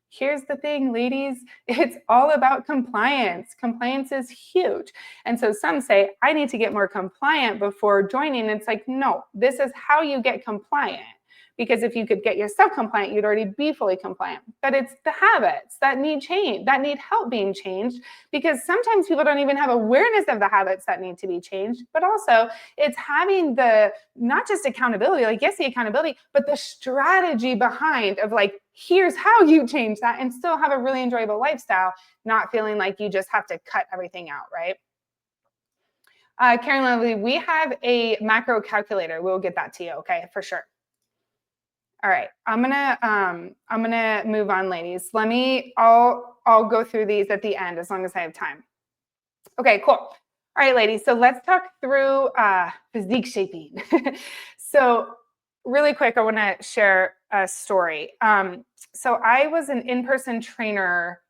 Here's the thing, ladies, it's all about compliance. Compliance is huge. And so some say, I need to get more compliant before joining. It's like, no, this is how you get compliant. Because if you could get yourself compliant, you'd already be fully compliant. But it's the habits that need change, that need help being changed, because sometimes people don't even have awareness of the habits that need to be changed. But also it's having the, not just accountability, like yes, the accountability, but the strategy behind of like, here's how you change that and still have a really enjoyable lifestyle, not feeling like you just have to cut everything out, right? Karen Lovely, we have a macro calculator. We'll get that to you, okay, for sure. All right, I'm gonna move on, ladies. I'll go through these at the end as long as I have time. Okay, cool. All right, ladies. So let's talk through physique shaping. So really quick, I want to share a story. So I was an in-person trainer.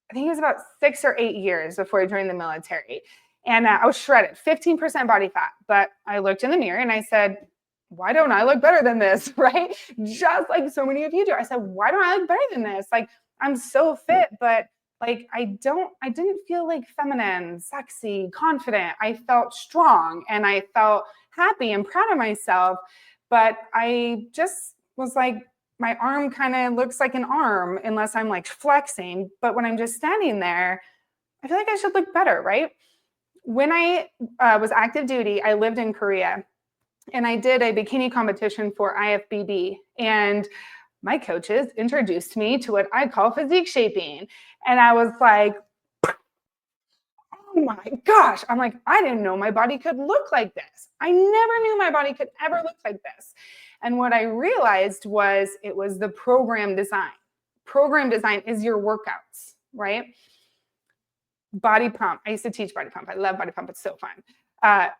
I think it was about 6 or 8 years before I joined the military, and I was shredded, 15% body fat. But I looked in the mirror and I said, why don't I look better than this, right? Just like so many of you do. I said, why don't I look better than this? Like, I'm so fit, but like, I didn't feel like feminine, sexy, confident. I felt strong and I felt happy and proud of myself. But I just was like, my arm kind of looks like an arm unless I'm like flexing. But when I'm just standing there, I feel like I should look better, right? When I was active duty, I lived in Korea. And I did a bikini competition for IFBB. And my coaches introduced me to what I call physique shaping. And I was like, oh my gosh. I'm like, I didn't know my body could look like this. I never knew my body could ever look like this. And what I realized was it was the program design. Program design is your workouts, right? Body pump. I used to teach body pump. I love body pump. It's so fun.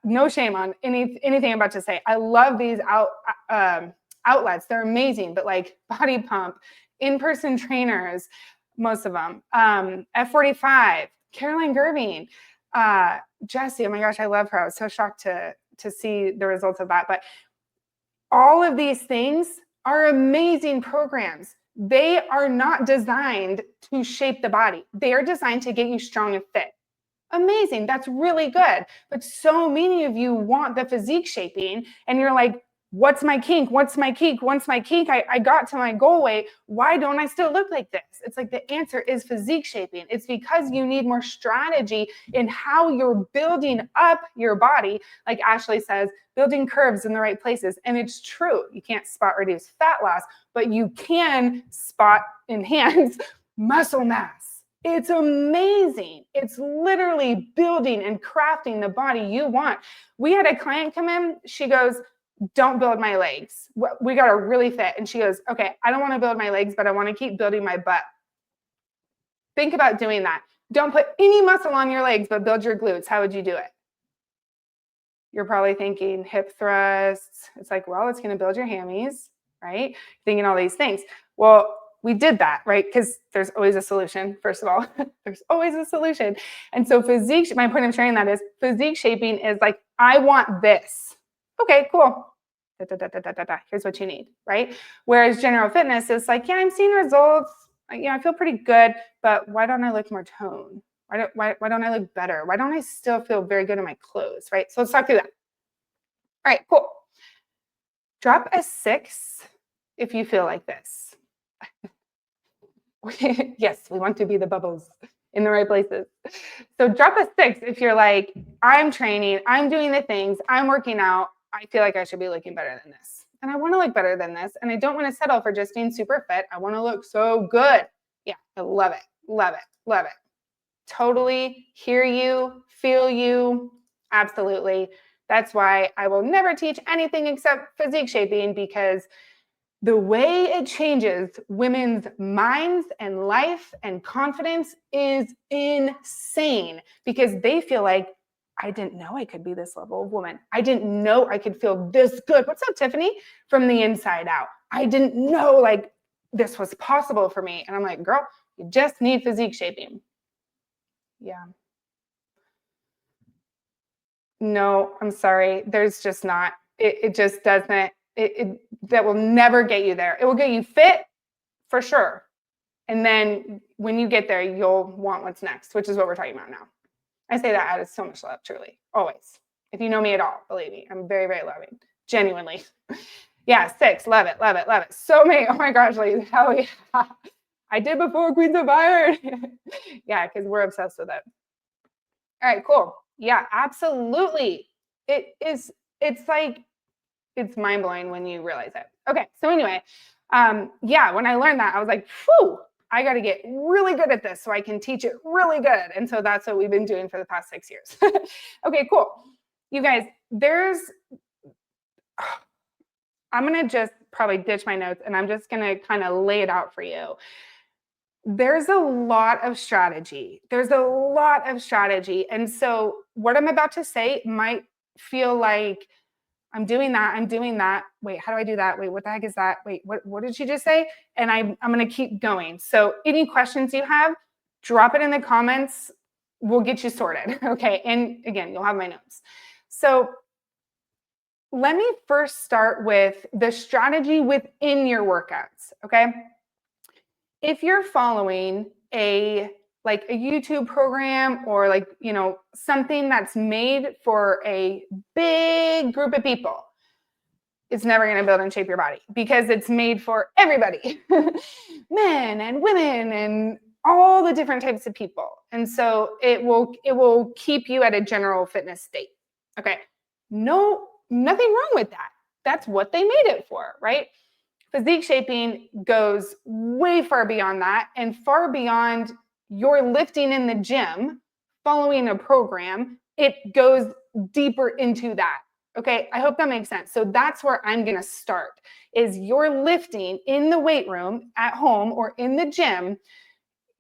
No shame on anything I'm about to say. I love these outlets. They're amazing, but like body pump, in-person trainers, most of them. F45, Caroline Gerving, Jessie. Oh my gosh, I love her. I was so shocked to see the results of that. But all of these things are amazing programs. They are not designed to shape the body. They are designed to get you strong and fit. Amazing. That's really good. But so many of you want the physique shaping and you're like, what's my kink? What's my kink? What's my kink? I got to my goal weight. Why don't I still look like this? It's like the answer is physique shaping. It's because you need more strategy in how you're building up your body. Like Ashley says, building curves in the right places. And it's true. You can't spot reduce fat loss, but you can spot enhance muscle mass. It's amazing. It's literally building and crafting the body you want. We had a client come in. She goes, don't build my legs. We got her really fit. And she goes, okay, I don't want to build my legs, but I want to keep building my butt. Think about doing that. Don't put any muscle on your legs, but build your glutes. How would you do it? You're probably thinking hip thrusts. It's like, well, it's going to build your hammies, right? Thinking all these things. Well, we did that, right? Because there's always a solution, first of all. There's always a solution. And so physique, my point of sharing that is physique shaping is like, I want this. Okay, cool. Here's what you need, right? Whereas general fitness is like, yeah, I'm seeing results. Yeah, I feel pretty good, but why don't I look more toned? Why don't I look better? Why don't I still feel very good in my clothes, right? So let's talk through that. All right, cool. Drop a 6 if you feel like this. Yes, we want to be the bubbles in the right places. So drop a 6 if you're like, I'm training, I'm doing the things, I'm working out. I feel like I should be looking better than this. And I want to look better than this. And I don't want to settle for just being super fit. I want to look so good. Yeah, I love it. Love it. Love it. Totally hear you, feel you. Absolutely. That's why I will never teach anything except physique shaping, because the way it changes women's minds and life and confidence is insane, because they feel like, I didn't know I could be this level of woman. I didn't know I could feel this good. What's up, Tiffany? From the inside out. I didn't know like this was possible for me. And I'm like, girl, you just need physique shaping. Yeah. No, I'm sorry. There's just not. It just doesn't. That will never get you there. It will get you fit for sure. And then when you get there, you'll want what's next, which is what we're talking about now. I say that out of so much love, truly, always. If you know me at all, believe me, I'm very, very loving, genuinely. Yeah, 6, love it, love it, love it. So many, oh my gosh, ladies, hell yeah. I did before Queens of Iron. Yeah, because we're obsessed with it. All right, cool. Yeah, absolutely. It's like, it's mind blowing when you realize it. Okay, so anyway, yeah, when I learned that, I was like, whew, I got to get really good at this so I can teach it really good. And so that's what we've been doing for the past 6 years. Okay, cool. You guys, I'm going to just probably ditch my notes and I'm just going to kind of lay it out for you. There's a lot of strategy. And so what I'm about to say might feel like I'm doing that. Wait, how do I do that? Wait, what the heck is that? Wait, what did she just say? And I'm going to keep going. So any questions you have, drop it in the comments. We'll get you sorted. Okay. And again, you'll have my notes. So let me first start with the strategy within your workouts. Okay. If you're following a YouTube program or something that's made for a big group of people, it's never going to build and shape your body because it's made for everybody, men and women and all the different types of people. And so it will keep you at a general fitness state. Okay. No, nothing wrong with that. That's what they made it for, right? Physique shaping goes way far beyond that and far beyond your lifting in the gym, following a program. It goes deeper into that. Okay, I hope that makes sense. So that's where I'm going to start is you're lifting in the weight room at home or in the gym.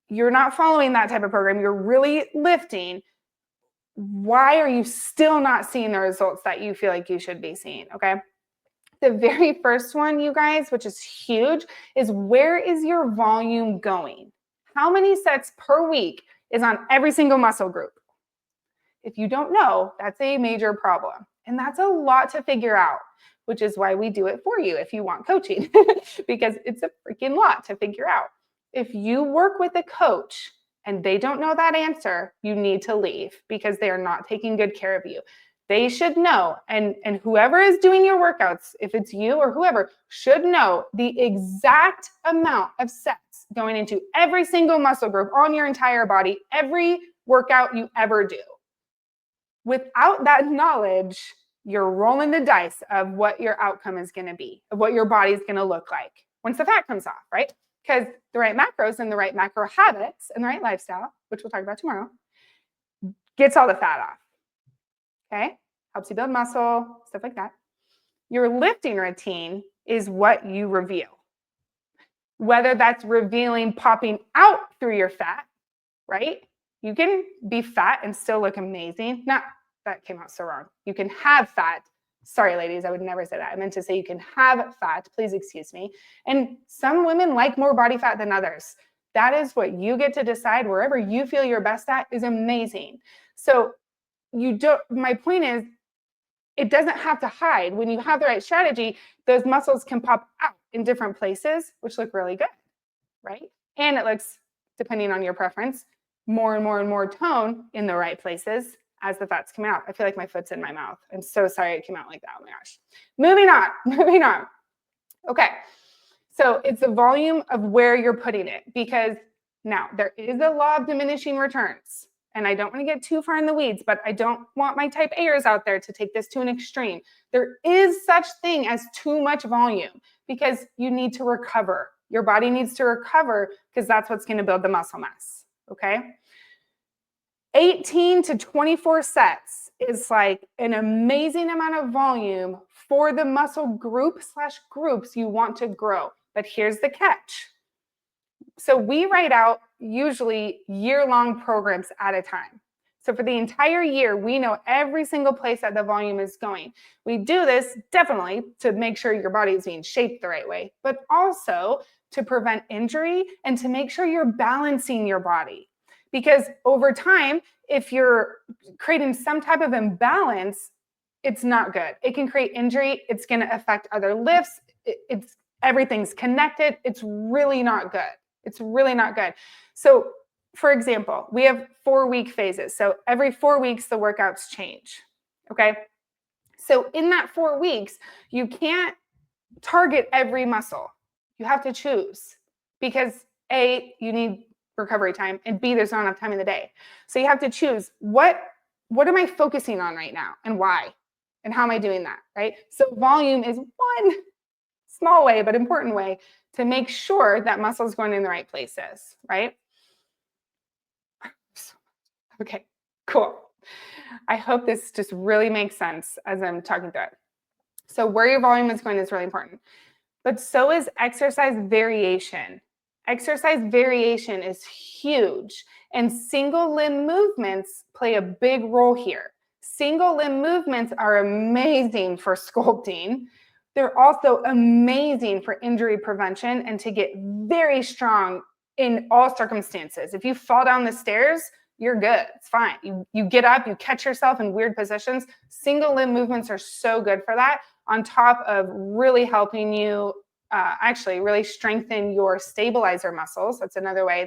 You're not following that type of program. You're really lifting. Why are you still not seeing the results that you feel like you should be seeing? Okay. The very first one, you guys, which is huge, is where is your volume going? How many sets per week is on every single muscle group? If you don't know, that's a major problem. And that's a lot to figure out, which is why we do it for you if you want coaching, because it's a freaking lot to figure out. If you work with a coach and they don't know that answer, you need to leave because they are not taking good care of you. They should know, and whoever is doing your workouts, if it's you or whoever, should know the exact amount of sets going into every single muscle group on your entire body, every workout you ever do. Without that knowledge, you're rolling the dice of what your outcome is going to be, of what your body's going to look like once the fat comes off, right? Because the right macros and the right macro habits and the right lifestyle, which we'll talk about tomorrow, gets all the fat off. Okay, helps you build muscle, stuff like that. Your lifting routine is what you reveal. Whether that's revealing popping out through your fat, right? You can be fat and still look amazing. That came out so wrong. You can have fat. Sorry, ladies, I would never say that. I meant to say you can have fat. Please excuse me. And some women like more body fat than others. That is what you get to decide. Wherever you feel you're best at is amazing. So my point is, it doesn't have to hide. When you have the right strategy, those muscles can pop out in different places, which look really good, right? And it looks, depending on your preference, more and more and more tone in the right places as the fat's coming out. I feel like my foot's in my mouth. I'm so sorry it came out like that. Oh my gosh. Moving on. Okay. So it's the volume of where you're putting it, because now there is a law of diminishing returns. And I don't want to get too far in the weeds, but I don't want my type A'ers out there to take this to an extreme. There is such thing as too much volume because you need to recover. Your body needs to recover because that's what's going to build the muscle mass, okay? 18 to 24 sets is like an amazing amount of volume for the muscle groups you want to grow. But here's the catch. So we write out usually year-long programs at a time. So for the entire year, we know every single place that the volume is going. We do this definitely to make sure your body is being shaped the right way, but also to prevent injury and to make sure you're balancing your body. Because over time, if you're creating some type of imbalance, it's not good. It can create injury. It's going to affect other lifts. Everything's connected. It's really not good. It's really not good. So for example, we have 4-week phases. So every 4 weeks, the workouts change. Okay. So in that 4 weeks, you can't target every muscle. You have to choose because A, you need recovery time, and B, there's not enough time in the day. So you have to choose what am I focusing on right now and why? And how am I doing that, right? So volume is one small way, but important way to make sure that muscle is going in the right places, right? Okay, cool. I hope this just really makes sense as I'm talking through it. So where your volume is going is really important, but so is exercise variation. Exercise variation is huge, and single limb movements play a big role here. Single limb movements are amazing for sculpting. They're also amazing for injury prevention and to get very strong in all circumstances. If you fall down the stairs, you're good. It's fine. You get up, you catch yourself in weird positions. Single limb movements are so good for that, on top of really helping you actually really strengthen your stabilizer muscles. That's another way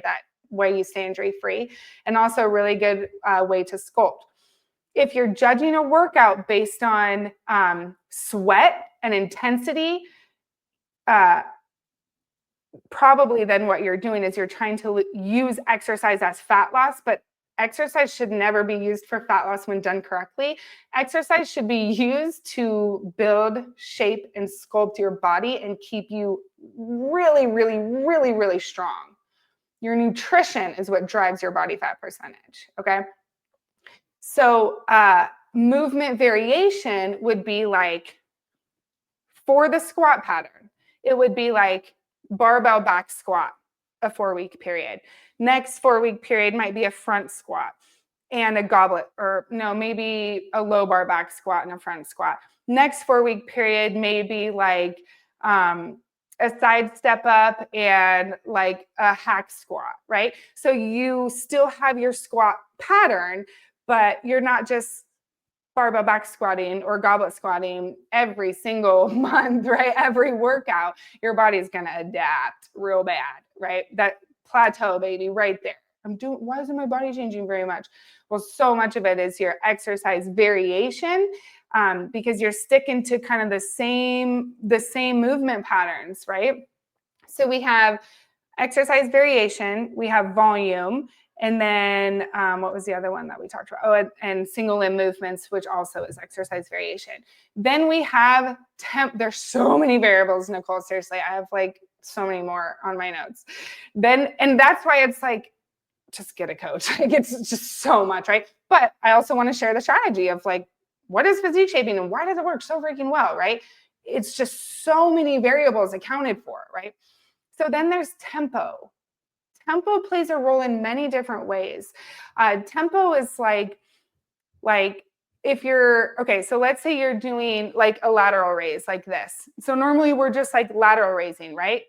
you stay injury free, and also a really good way to sculpt. If you're judging a workout based on sweat and intensity, probably then what you're doing is you're trying to use exercise as fat loss, but exercise should never be used for fat loss when done correctly. Exercise should be used to build, shape, and sculpt your body and keep you really, really, really, really strong. Your nutrition is what drives your body fat percentage, okay? So movement variation would be like, for the squat pattern, it would be like barbell back squat, a 4-week period. Next 4-week period might be a front squat and a goblet, or no, maybe a low bar back squat and a front squat. Next 4-week period may be like a side step up and like a hack squat, right? So you still have your squat pattern, but you're not just barbell back squatting or goblet squatting every single month, right? Every workout, your body's going to adapt real bad, right? That plateau, baby, right there. Why isn't my body changing very much? Well, so much of it is your exercise variation, because you're sticking to kind of the same movement patterns, right? So we have exercise variation, we have volume, and then what was the other one that we talked about? Oh, and single limb movements, which also is exercise variation. Then we have there's so many variables, Nicole, seriously. I have like so many more on my notes. And that's why it's like, just get a coach. Like, it's just so much, right? But I also want to share the strategy of like, what is physique shaping and why does it work so freaking well, right? It's just so many variables accounted for, right? So then there's tempo. Tempo plays a role in many different ways. Tempo is like if you're, okay, so let's say you're doing like a lateral raise like this. So normally we're just like lateral raising, right?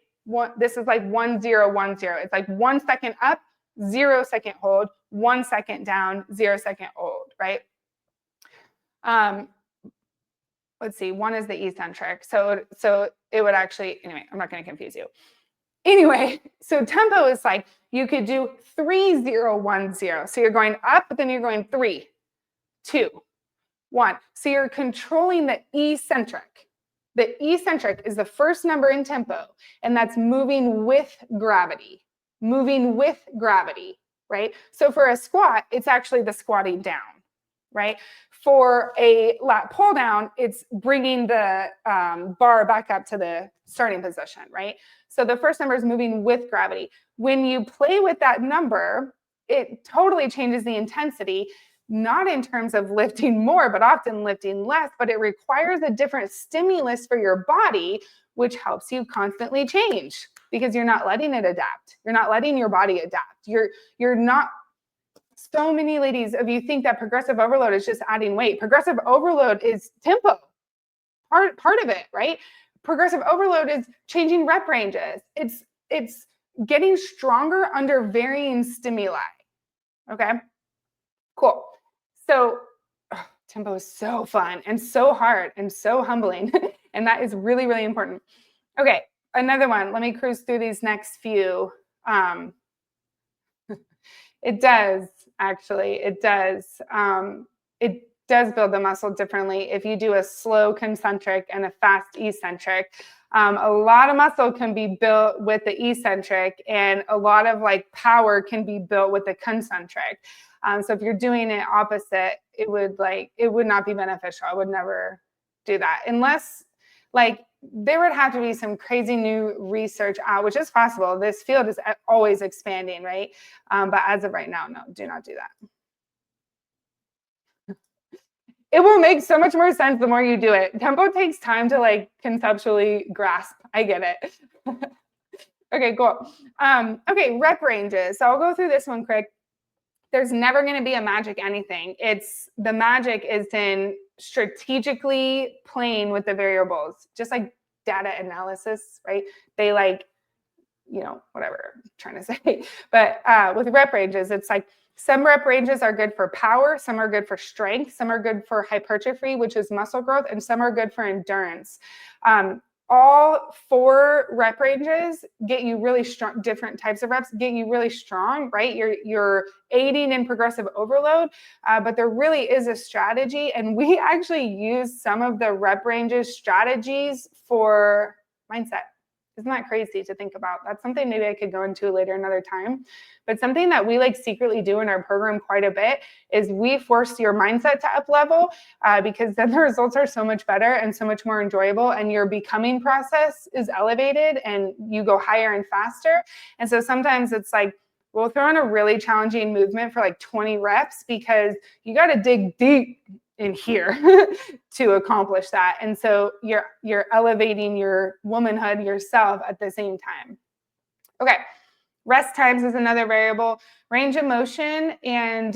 This is like 1 0 1 0. It's like 1 second up, 0 second hold, 1 second down, 0 second hold, right? Let's see, one is the eccentric. So it would actually, anyway, I'm not going to confuse you. Anyway, so tempo is like, you could do 3 0 1 0. So you're going up, but then you're going 3 2 1. So you're controlling the eccentric. The eccentric is the first number in tempo, and that's moving with gravity. Moving with gravity, right? So for a squat, it's actually the squatting down, right? For a lat pull down, it's bringing the bar back up to the starting position, right? So the first number is moving with gravity. When you play with that number, it totally changes the intensity, not in terms of lifting more, but often lifting less, but it requires a different stimulus for your body, which helps you constantly change because you're not letting it adapt. You're not letting your body adapt. You're not so many ladies of you think that progressive overload is just adding weight. Progressive overload is tempo, part of it, right? Progressive overload is changing rep ranges. It's getting stronger under varying stimuli. Okay, cool. So tempo is so fun and so hard and so humbling. And that is really, really important. Okay, another one. Let me cruise through these next few. It does, actually. It does. It does build the muscle differently if you do a slow concentric and a fast eccentric. A lot of muscle can be built with the eccentric, and a lot of like power can be built with the concentric. So if you're doing it opposite, it would not be beneficial. I would never do that unless like there would have to be some crazy new research out, which is possible. This field is always expanding, right? But as of right now, no, do not do that. It will make so much more sense the more you do it. Tempo takes time to like conceptually grasp. I get it. Okay, cool. Okay, rep ranges. So I'll go through this one quick. There's never going to be a magic anything. The magic is in strategically playing with the variables, just like data analysis, right? They like, whatever I'm trying to say. But with rep ranges, it's like some rep ranges are good for power, some are good for strength, some are good for hypertrophy, which is muscle growth, and some are good for endurance. All 4 rep ranges get you really strong. Different types of reps get you really strong, right? You're aiding in progressive overload, but there really is a strategy, and we actually use some of the rep ranges strategies for mindset. Isn't that crazy to think about? That's something maybe I could go into later another time. But something that we like secretly do in our program quite a bit is we force your mindset to up level because then the results are so much better and so much more enjoyable, and your becoming process is elevated and you go higher and faster. And so sometimes it's like, we'll throw in a really challenging movement for like 20 reps because you got to dig deep in here to accomplish that. And so you're elevating your womanhood yourself at the same time. Okay, rest times is another variable. Range of motion and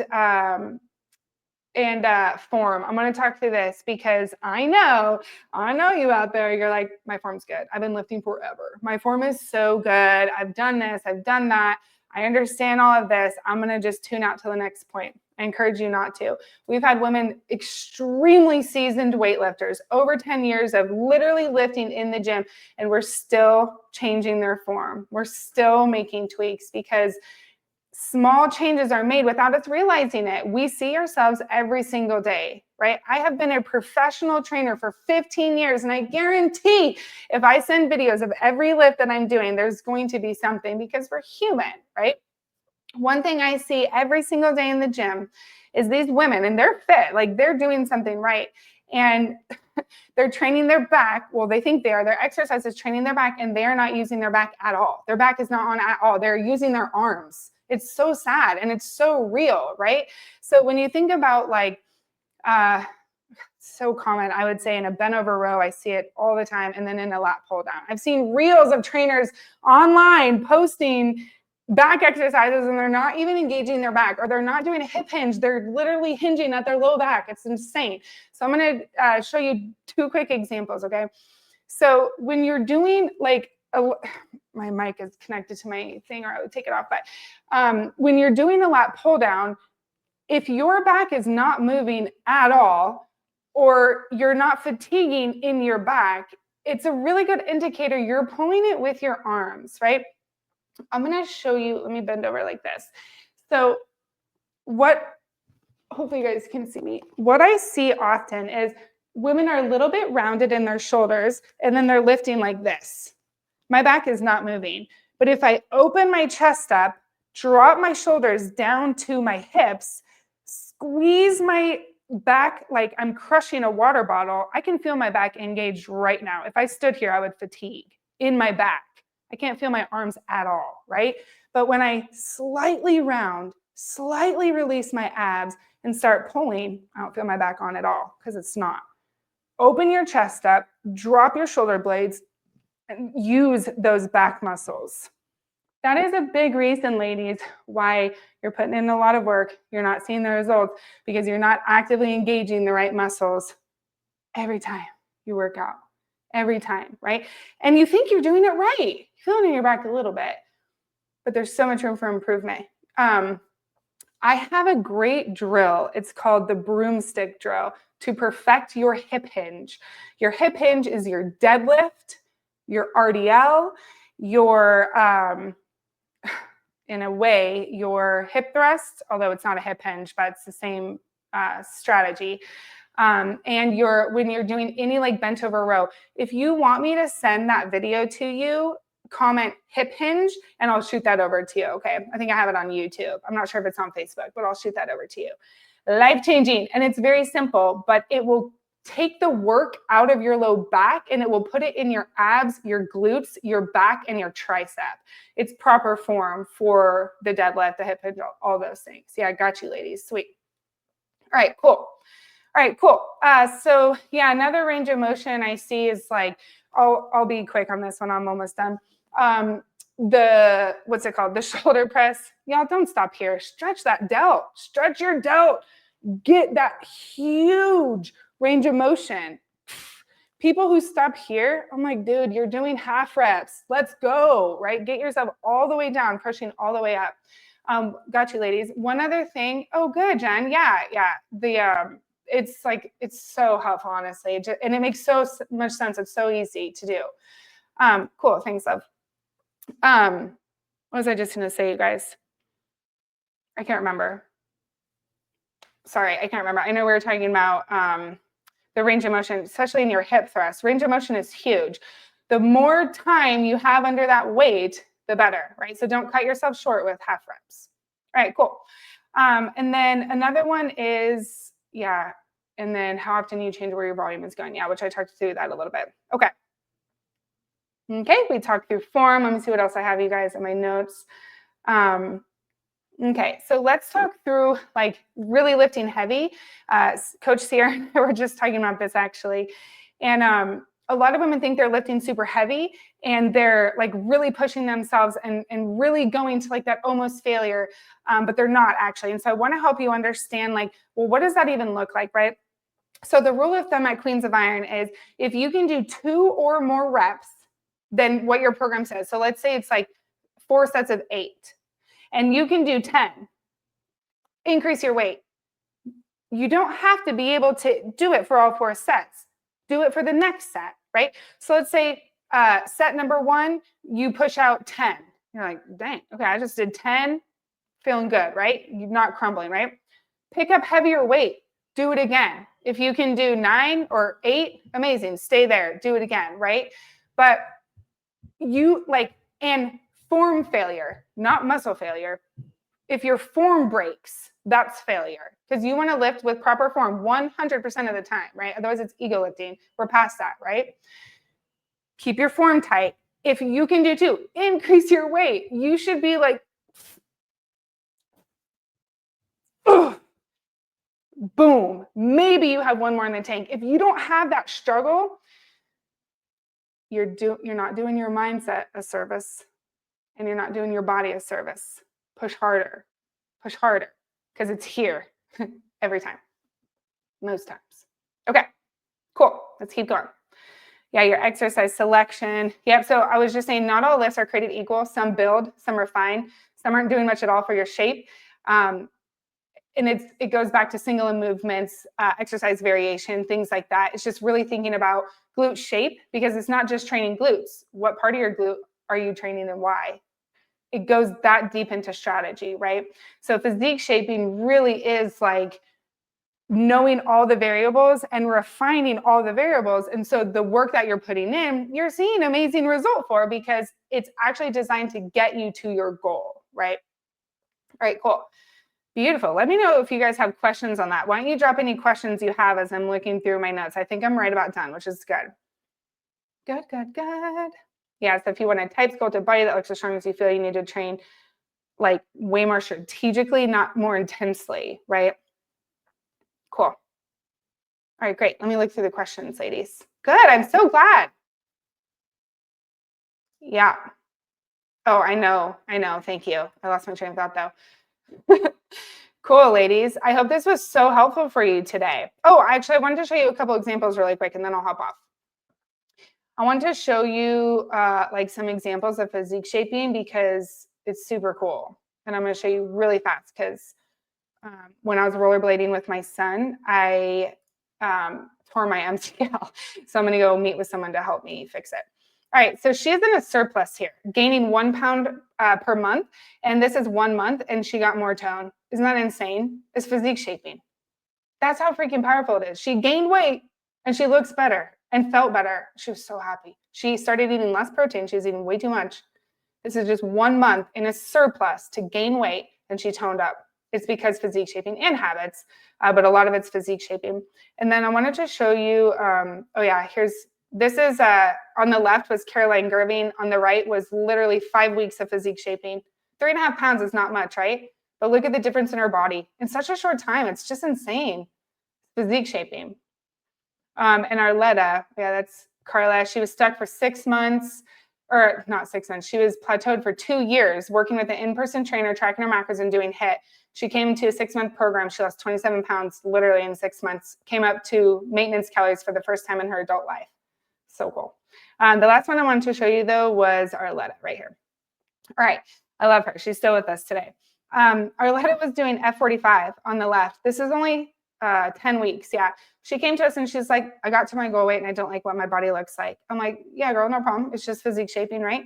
form. I'm going to talk through this because I know you out there, you're like, my form's good. I've been lifting forever. My form is so good. I've done this, I've done that. I understand all of this. I'm going to just tune out to the next point. I encourage you not to. We've had women, extremely seasoned weightlifters, over 10 years of literally lifting in the gym, and we're still changing their form. We're still making tweaks because small changes are made without us realizing it. We see ourselves every single day, right? I have been a professional trainer for 15 years, and I guarantee if I send videos of every lift that I'm doing, there's going to be something because we're human, right? One thing I see every single day in the gym is these women, and they're fit, like they're doing something right. And they're training their back. Well, they think they are. Their exercise is training their back, and they are not using their back at all. Their back is not on at all. They're using their arms. It's so sad, and it's so real, right? So when you think about like, so common, I would say in a bent over row, I see it all the time, and then in a lat pull down. I've seen reels of trainers online posting back exercises, and they're not even engaging their back, or they're not doing a hip hinge. They're literally hinging at their low back. It's insane. So I'm going to show you 2 quick examples, okay? So when you're doing like, my mic is connected to my thing, or I would take it off, but when you're doing a lat pull down, if your back is not moving at all, or you're not fatiguing in your back, it's a really good indicator you're pulling it with your arms, right? I'm going to show you, let me bend over like this. So hopefully you guys can see me. What I see often is women are a little bit rounded in their shoulders, and then they're lifting like this. My back is not moving. But if I open my chest up, drop my shoulders down to my hips, squeeze my back like I'm crushing a water bottle, I can feel my back engaged right now. If I stood here, I would fatigue in my back. I can't feel my arms at all, right? But when I slightly round, slightly release my abs and start pulling, I don't feel my back on at all because it's not. Open your chest up, drop your shoulder blades, and use those back muscles. That is a big reason, ladies, why you're putting in a lot of work. You're not seeing the results because you're not actively engaging the right muscles every time you work out, every time, right? And you think you're doing it right. You feel it in your back a little bit, but there's so much room for improvement. I have a great drill. It's called the broomstick drill to perfect your hip hinge. Your hip hinge is your deadlift, your RDL, your in a way, your hip thrust, although it's not a hip hinge, but it's the same strategy. And when you're doing any like bent over row, if you want me to send that video to you, comment hip hinge and I'll shoot that over to you. Okay. I think I have it on YouTube. I'm not sure if it's on Facebook, but I'll shoot that over to you. Life changing. And it's very simple, but it will take the work out of your low back and it will put it in your abs, your glutes, your back, and your tricep. It's proper form for the deadlift, the hip hinge, all those things. Yeah, I got you, ladies. Sweet. All right, cool. All right, cool. So yeah, another range of motion I see is like, I'll be quick on this one. I'm almost done. What's it called? The shoulder press. Y'all don't stop here. Stretch that delt. Stretch your delt. Get that huge range of motion. People who stop here, I'm like, dude, you're doing half reps. Let's go, right? Get yourself all the way down, pushing all the way up. Got you, ladies. One other thing. Oh, good, Jen. Yeah. It's so helpful, honestly. And it makes so much sense. It's so easy to do. Cool. Thanks, love. What was I just going to say, you guys? I can't remember. Sorry, I can't remember. I know we were talking about the range of motion, especially in your hip thrust. Range of motion is huge. The more time you have under that weight, the better, right? So don't cut yourself short with half reps. All right, cool. And then another one is, and then how often you change where your volume is going. Yeah, which I talked through that a little bit. Okay, we talked through form. Let me see what else I have, you guys, in my notes. Okay, so let's talk through like really lifting heavy. Coach Sierra and I were just talking about this actually. And a lot of women think they're lifting super heavy and they're like really pushing themselves and really going to like that almost failure, but they're not actually. And so I want to help you understand like, well, what does that even look like, right? So the rule of thumb at Queens of Iron is if you can do 2 or more reps than what your program says. So let's say it's like 4 sets of 8 and you can do 10, increase your weight. You don't have to be able to do it for all 4 sets. Do it for the next set, right? So let's say set number 1, you push out 10. You're like, dang, okay, I just did 10, feeling good, right? You're not crumbling, right? Pick up heavier weight. Do it again. If you can do 9 or 8, amazing. Stay there. Do it again, right? But and form failure, not muscle failure. If your form breaks, that's failure because you want to lift with proper form 100% of the time, right? Otherwise, it's ego lifting. We're past that, right? Keep your form tight. If you can do 2, increase your weight. You should be like, ugh, boom. Maybe you have 1 more in the tank. If you don't have that struggle, you're not doing your mindset a service and you're not doing your body a service. Push harder because it's here every time, most times. Okay, cool. Let's keep going. Yeah, your exercise selection. Yep, so I was just saying not all lifts are created equal. Some build, some refine, some aren't doing much at all for your shape. And it goes back to single movements, exercise variation, things like that. It's just really thinking about glute shape because it's not just training glutes. What part of your glute are you training and why? It goes that deep into strategy, right? So physique shaping really is like knowing all the variables and refining all the variables. And so the work that you're putting in, you're seeing amazing result for because it's actually designed to get you to your goal, right? All right, cool. Beautiful. Let me know if you guys have questions on that. Why don't you drop any questions you have as I'm looking through my notes? I think I'm right about done, which is good. Good. Yeah, so if you want a tight sculpted body that looks as strong as you feel, you need to train like way more strategically, not more intensely, right? Cool. All right, great. Let me look through the questions, ladies. Good. I'm so glad. Yeah. Oh, I know. Thank you. I lost my train of thought though. Cool, ladies. I hope this was so helpful for you today. Oh, actually, I wanted to show you a couple examples really quick, and then I'll hop off. I want to show you like some examples of physique shaping because it's super cool. And I'm going to show you really fast because when I was rollerblading with my son, I tore my MCL. So I'm going to go meet with someone to help me fix it. All right, so she's in a surplus here, gaining 1 pound per month. And this is 1 month, and she got more tone. Isn't that insane? It's physique shaping. That's how freaking powerful it is. She gained weight, and she looks better and felt better. She was so happy. She started eating less protein. She was eating way too much. This is just 1 month in a surplus to gain weight, and she toned up. It's because physique shaping and habits, but a lot of it's physique shaping. And then I wanted to show you, this is on the left was Caroline Gerving. On the right was literally 5 weeks of physique shaping. 3.5 pounds is not much, right? But look at the difference in her body in such a short time. It's just insane. Physique shaping. And Arletta, yeah, that's Carla. She was stuck for 6 months, or not 6 months. She was plateaued for 2 years working with an in-person trainer, tracking her macros and doing HIIT. She came to a 6-month program. She lost 27 pounds literally in 6 months, came up to maintenance calories for the first time in her adult life. So cool. The last one I wanted to show you, though, was Arletta right here. All right. I love her. She's still with us today. Arletta was doing F45 on the left. This is only 10 weeks. Yeah. She came to us and she's like, I got to my goal weight and I don't like what my body looks like. I'm like, yeah, girl, no problem. It's just physique shaping, right?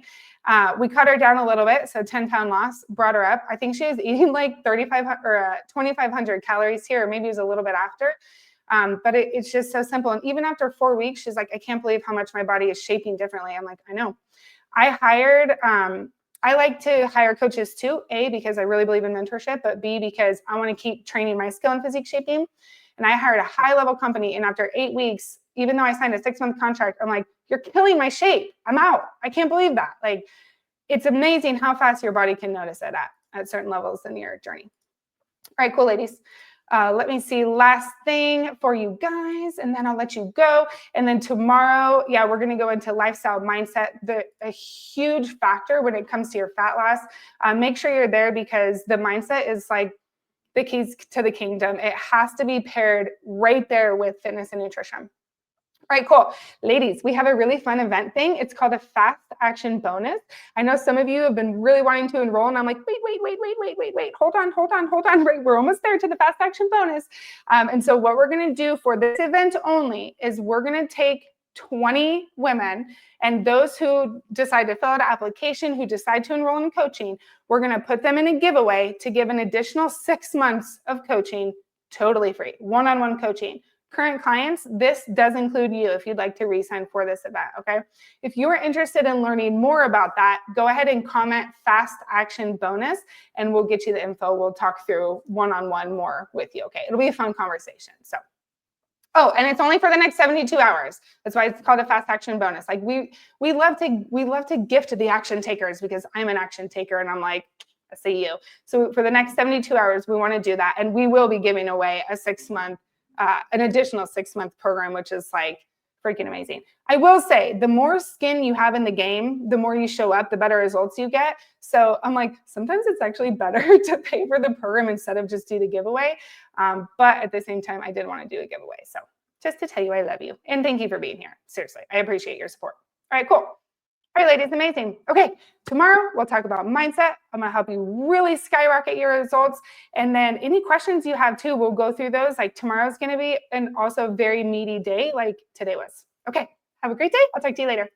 We cut her down a little bit. So 10-pound loss, brought her up. I think she was eating like 3,500 or 2,500 calories here, or maybe it was a little bit after. But it's just so simple. And even after 4 weeks, she's like, I can't believe how much my body is shaping differently. I'm like, I know. I like to hire coaches too, A, because I really believe in mentorship, but B, because I want to keep training my skill in physique shaping. And I hired a high-level company, and after 8 weeks, even though I signed a 6-month contract, I'm like, you're killing my shape. I'm out. I can't believe that. Like, it's amazing how fast your body can notice it at certain levels in your journey. All right, cool, ladies. Let me see, last thing for you guys, and then I'll let you go. And then tomorrow, yeah, we're going to go into lifestyle mindset, a huge factor when it comes to your fat loss. Make sure you're there because the mindset is like the keys to the kingdom. It has to be paired right there with fitness and nutrition. All right, cool. Ladies, we have a really fun event thing. It's called a fast action bonus. I know some of you have been really wanting to enroll, and I'm like, wait. Hold on. Right, we're almost there to the fast action bonus. And so what we're going to do for this event only is we're going to take 20 women, and those who decide to fill out an application, who decide to enroll in coaching, we're going to put them in a giveaway to give an additional 6 months of coaching totally free, one-on-one coaching. Current clients, this does include you if you'd like to re-sign for this event, okay? If you are interested in learning more about that, go ahead and comment fast action bonus and we'll get you the info. We'll talk through one-on-one more with you, okay? It'll be a fun conversation, so. Oh, and it's only for the next 72 hours. That's why it's called a fast action bonus. Like we love to gift the action takers because I'm an action taker and I'm like, I see you. So for the next 72 hours, we want to do that. And we will be giving away a 6-month an additional 6-month program, which is like freaking amazing. I will say the more skin you have in the game, the more you show up, the better results you get. So I'm like, sometimes it's actually better to pay for the program instead of just do the giveaway. But at the same time, I did want to do a giveaway. So just to tell you, I love you. And thank you for being here. Seriously, I appreciate your support. All right, cool. All right, ladies, amazing. Okay, tomorrow we'll talk about mindset. I'm gonna help you really skyrocket your results. And then any questions you have too, we'll go through those. Like tomorrow's gonna be an also very meaty day like today was. Okay, have a great day. I'll talk to you later.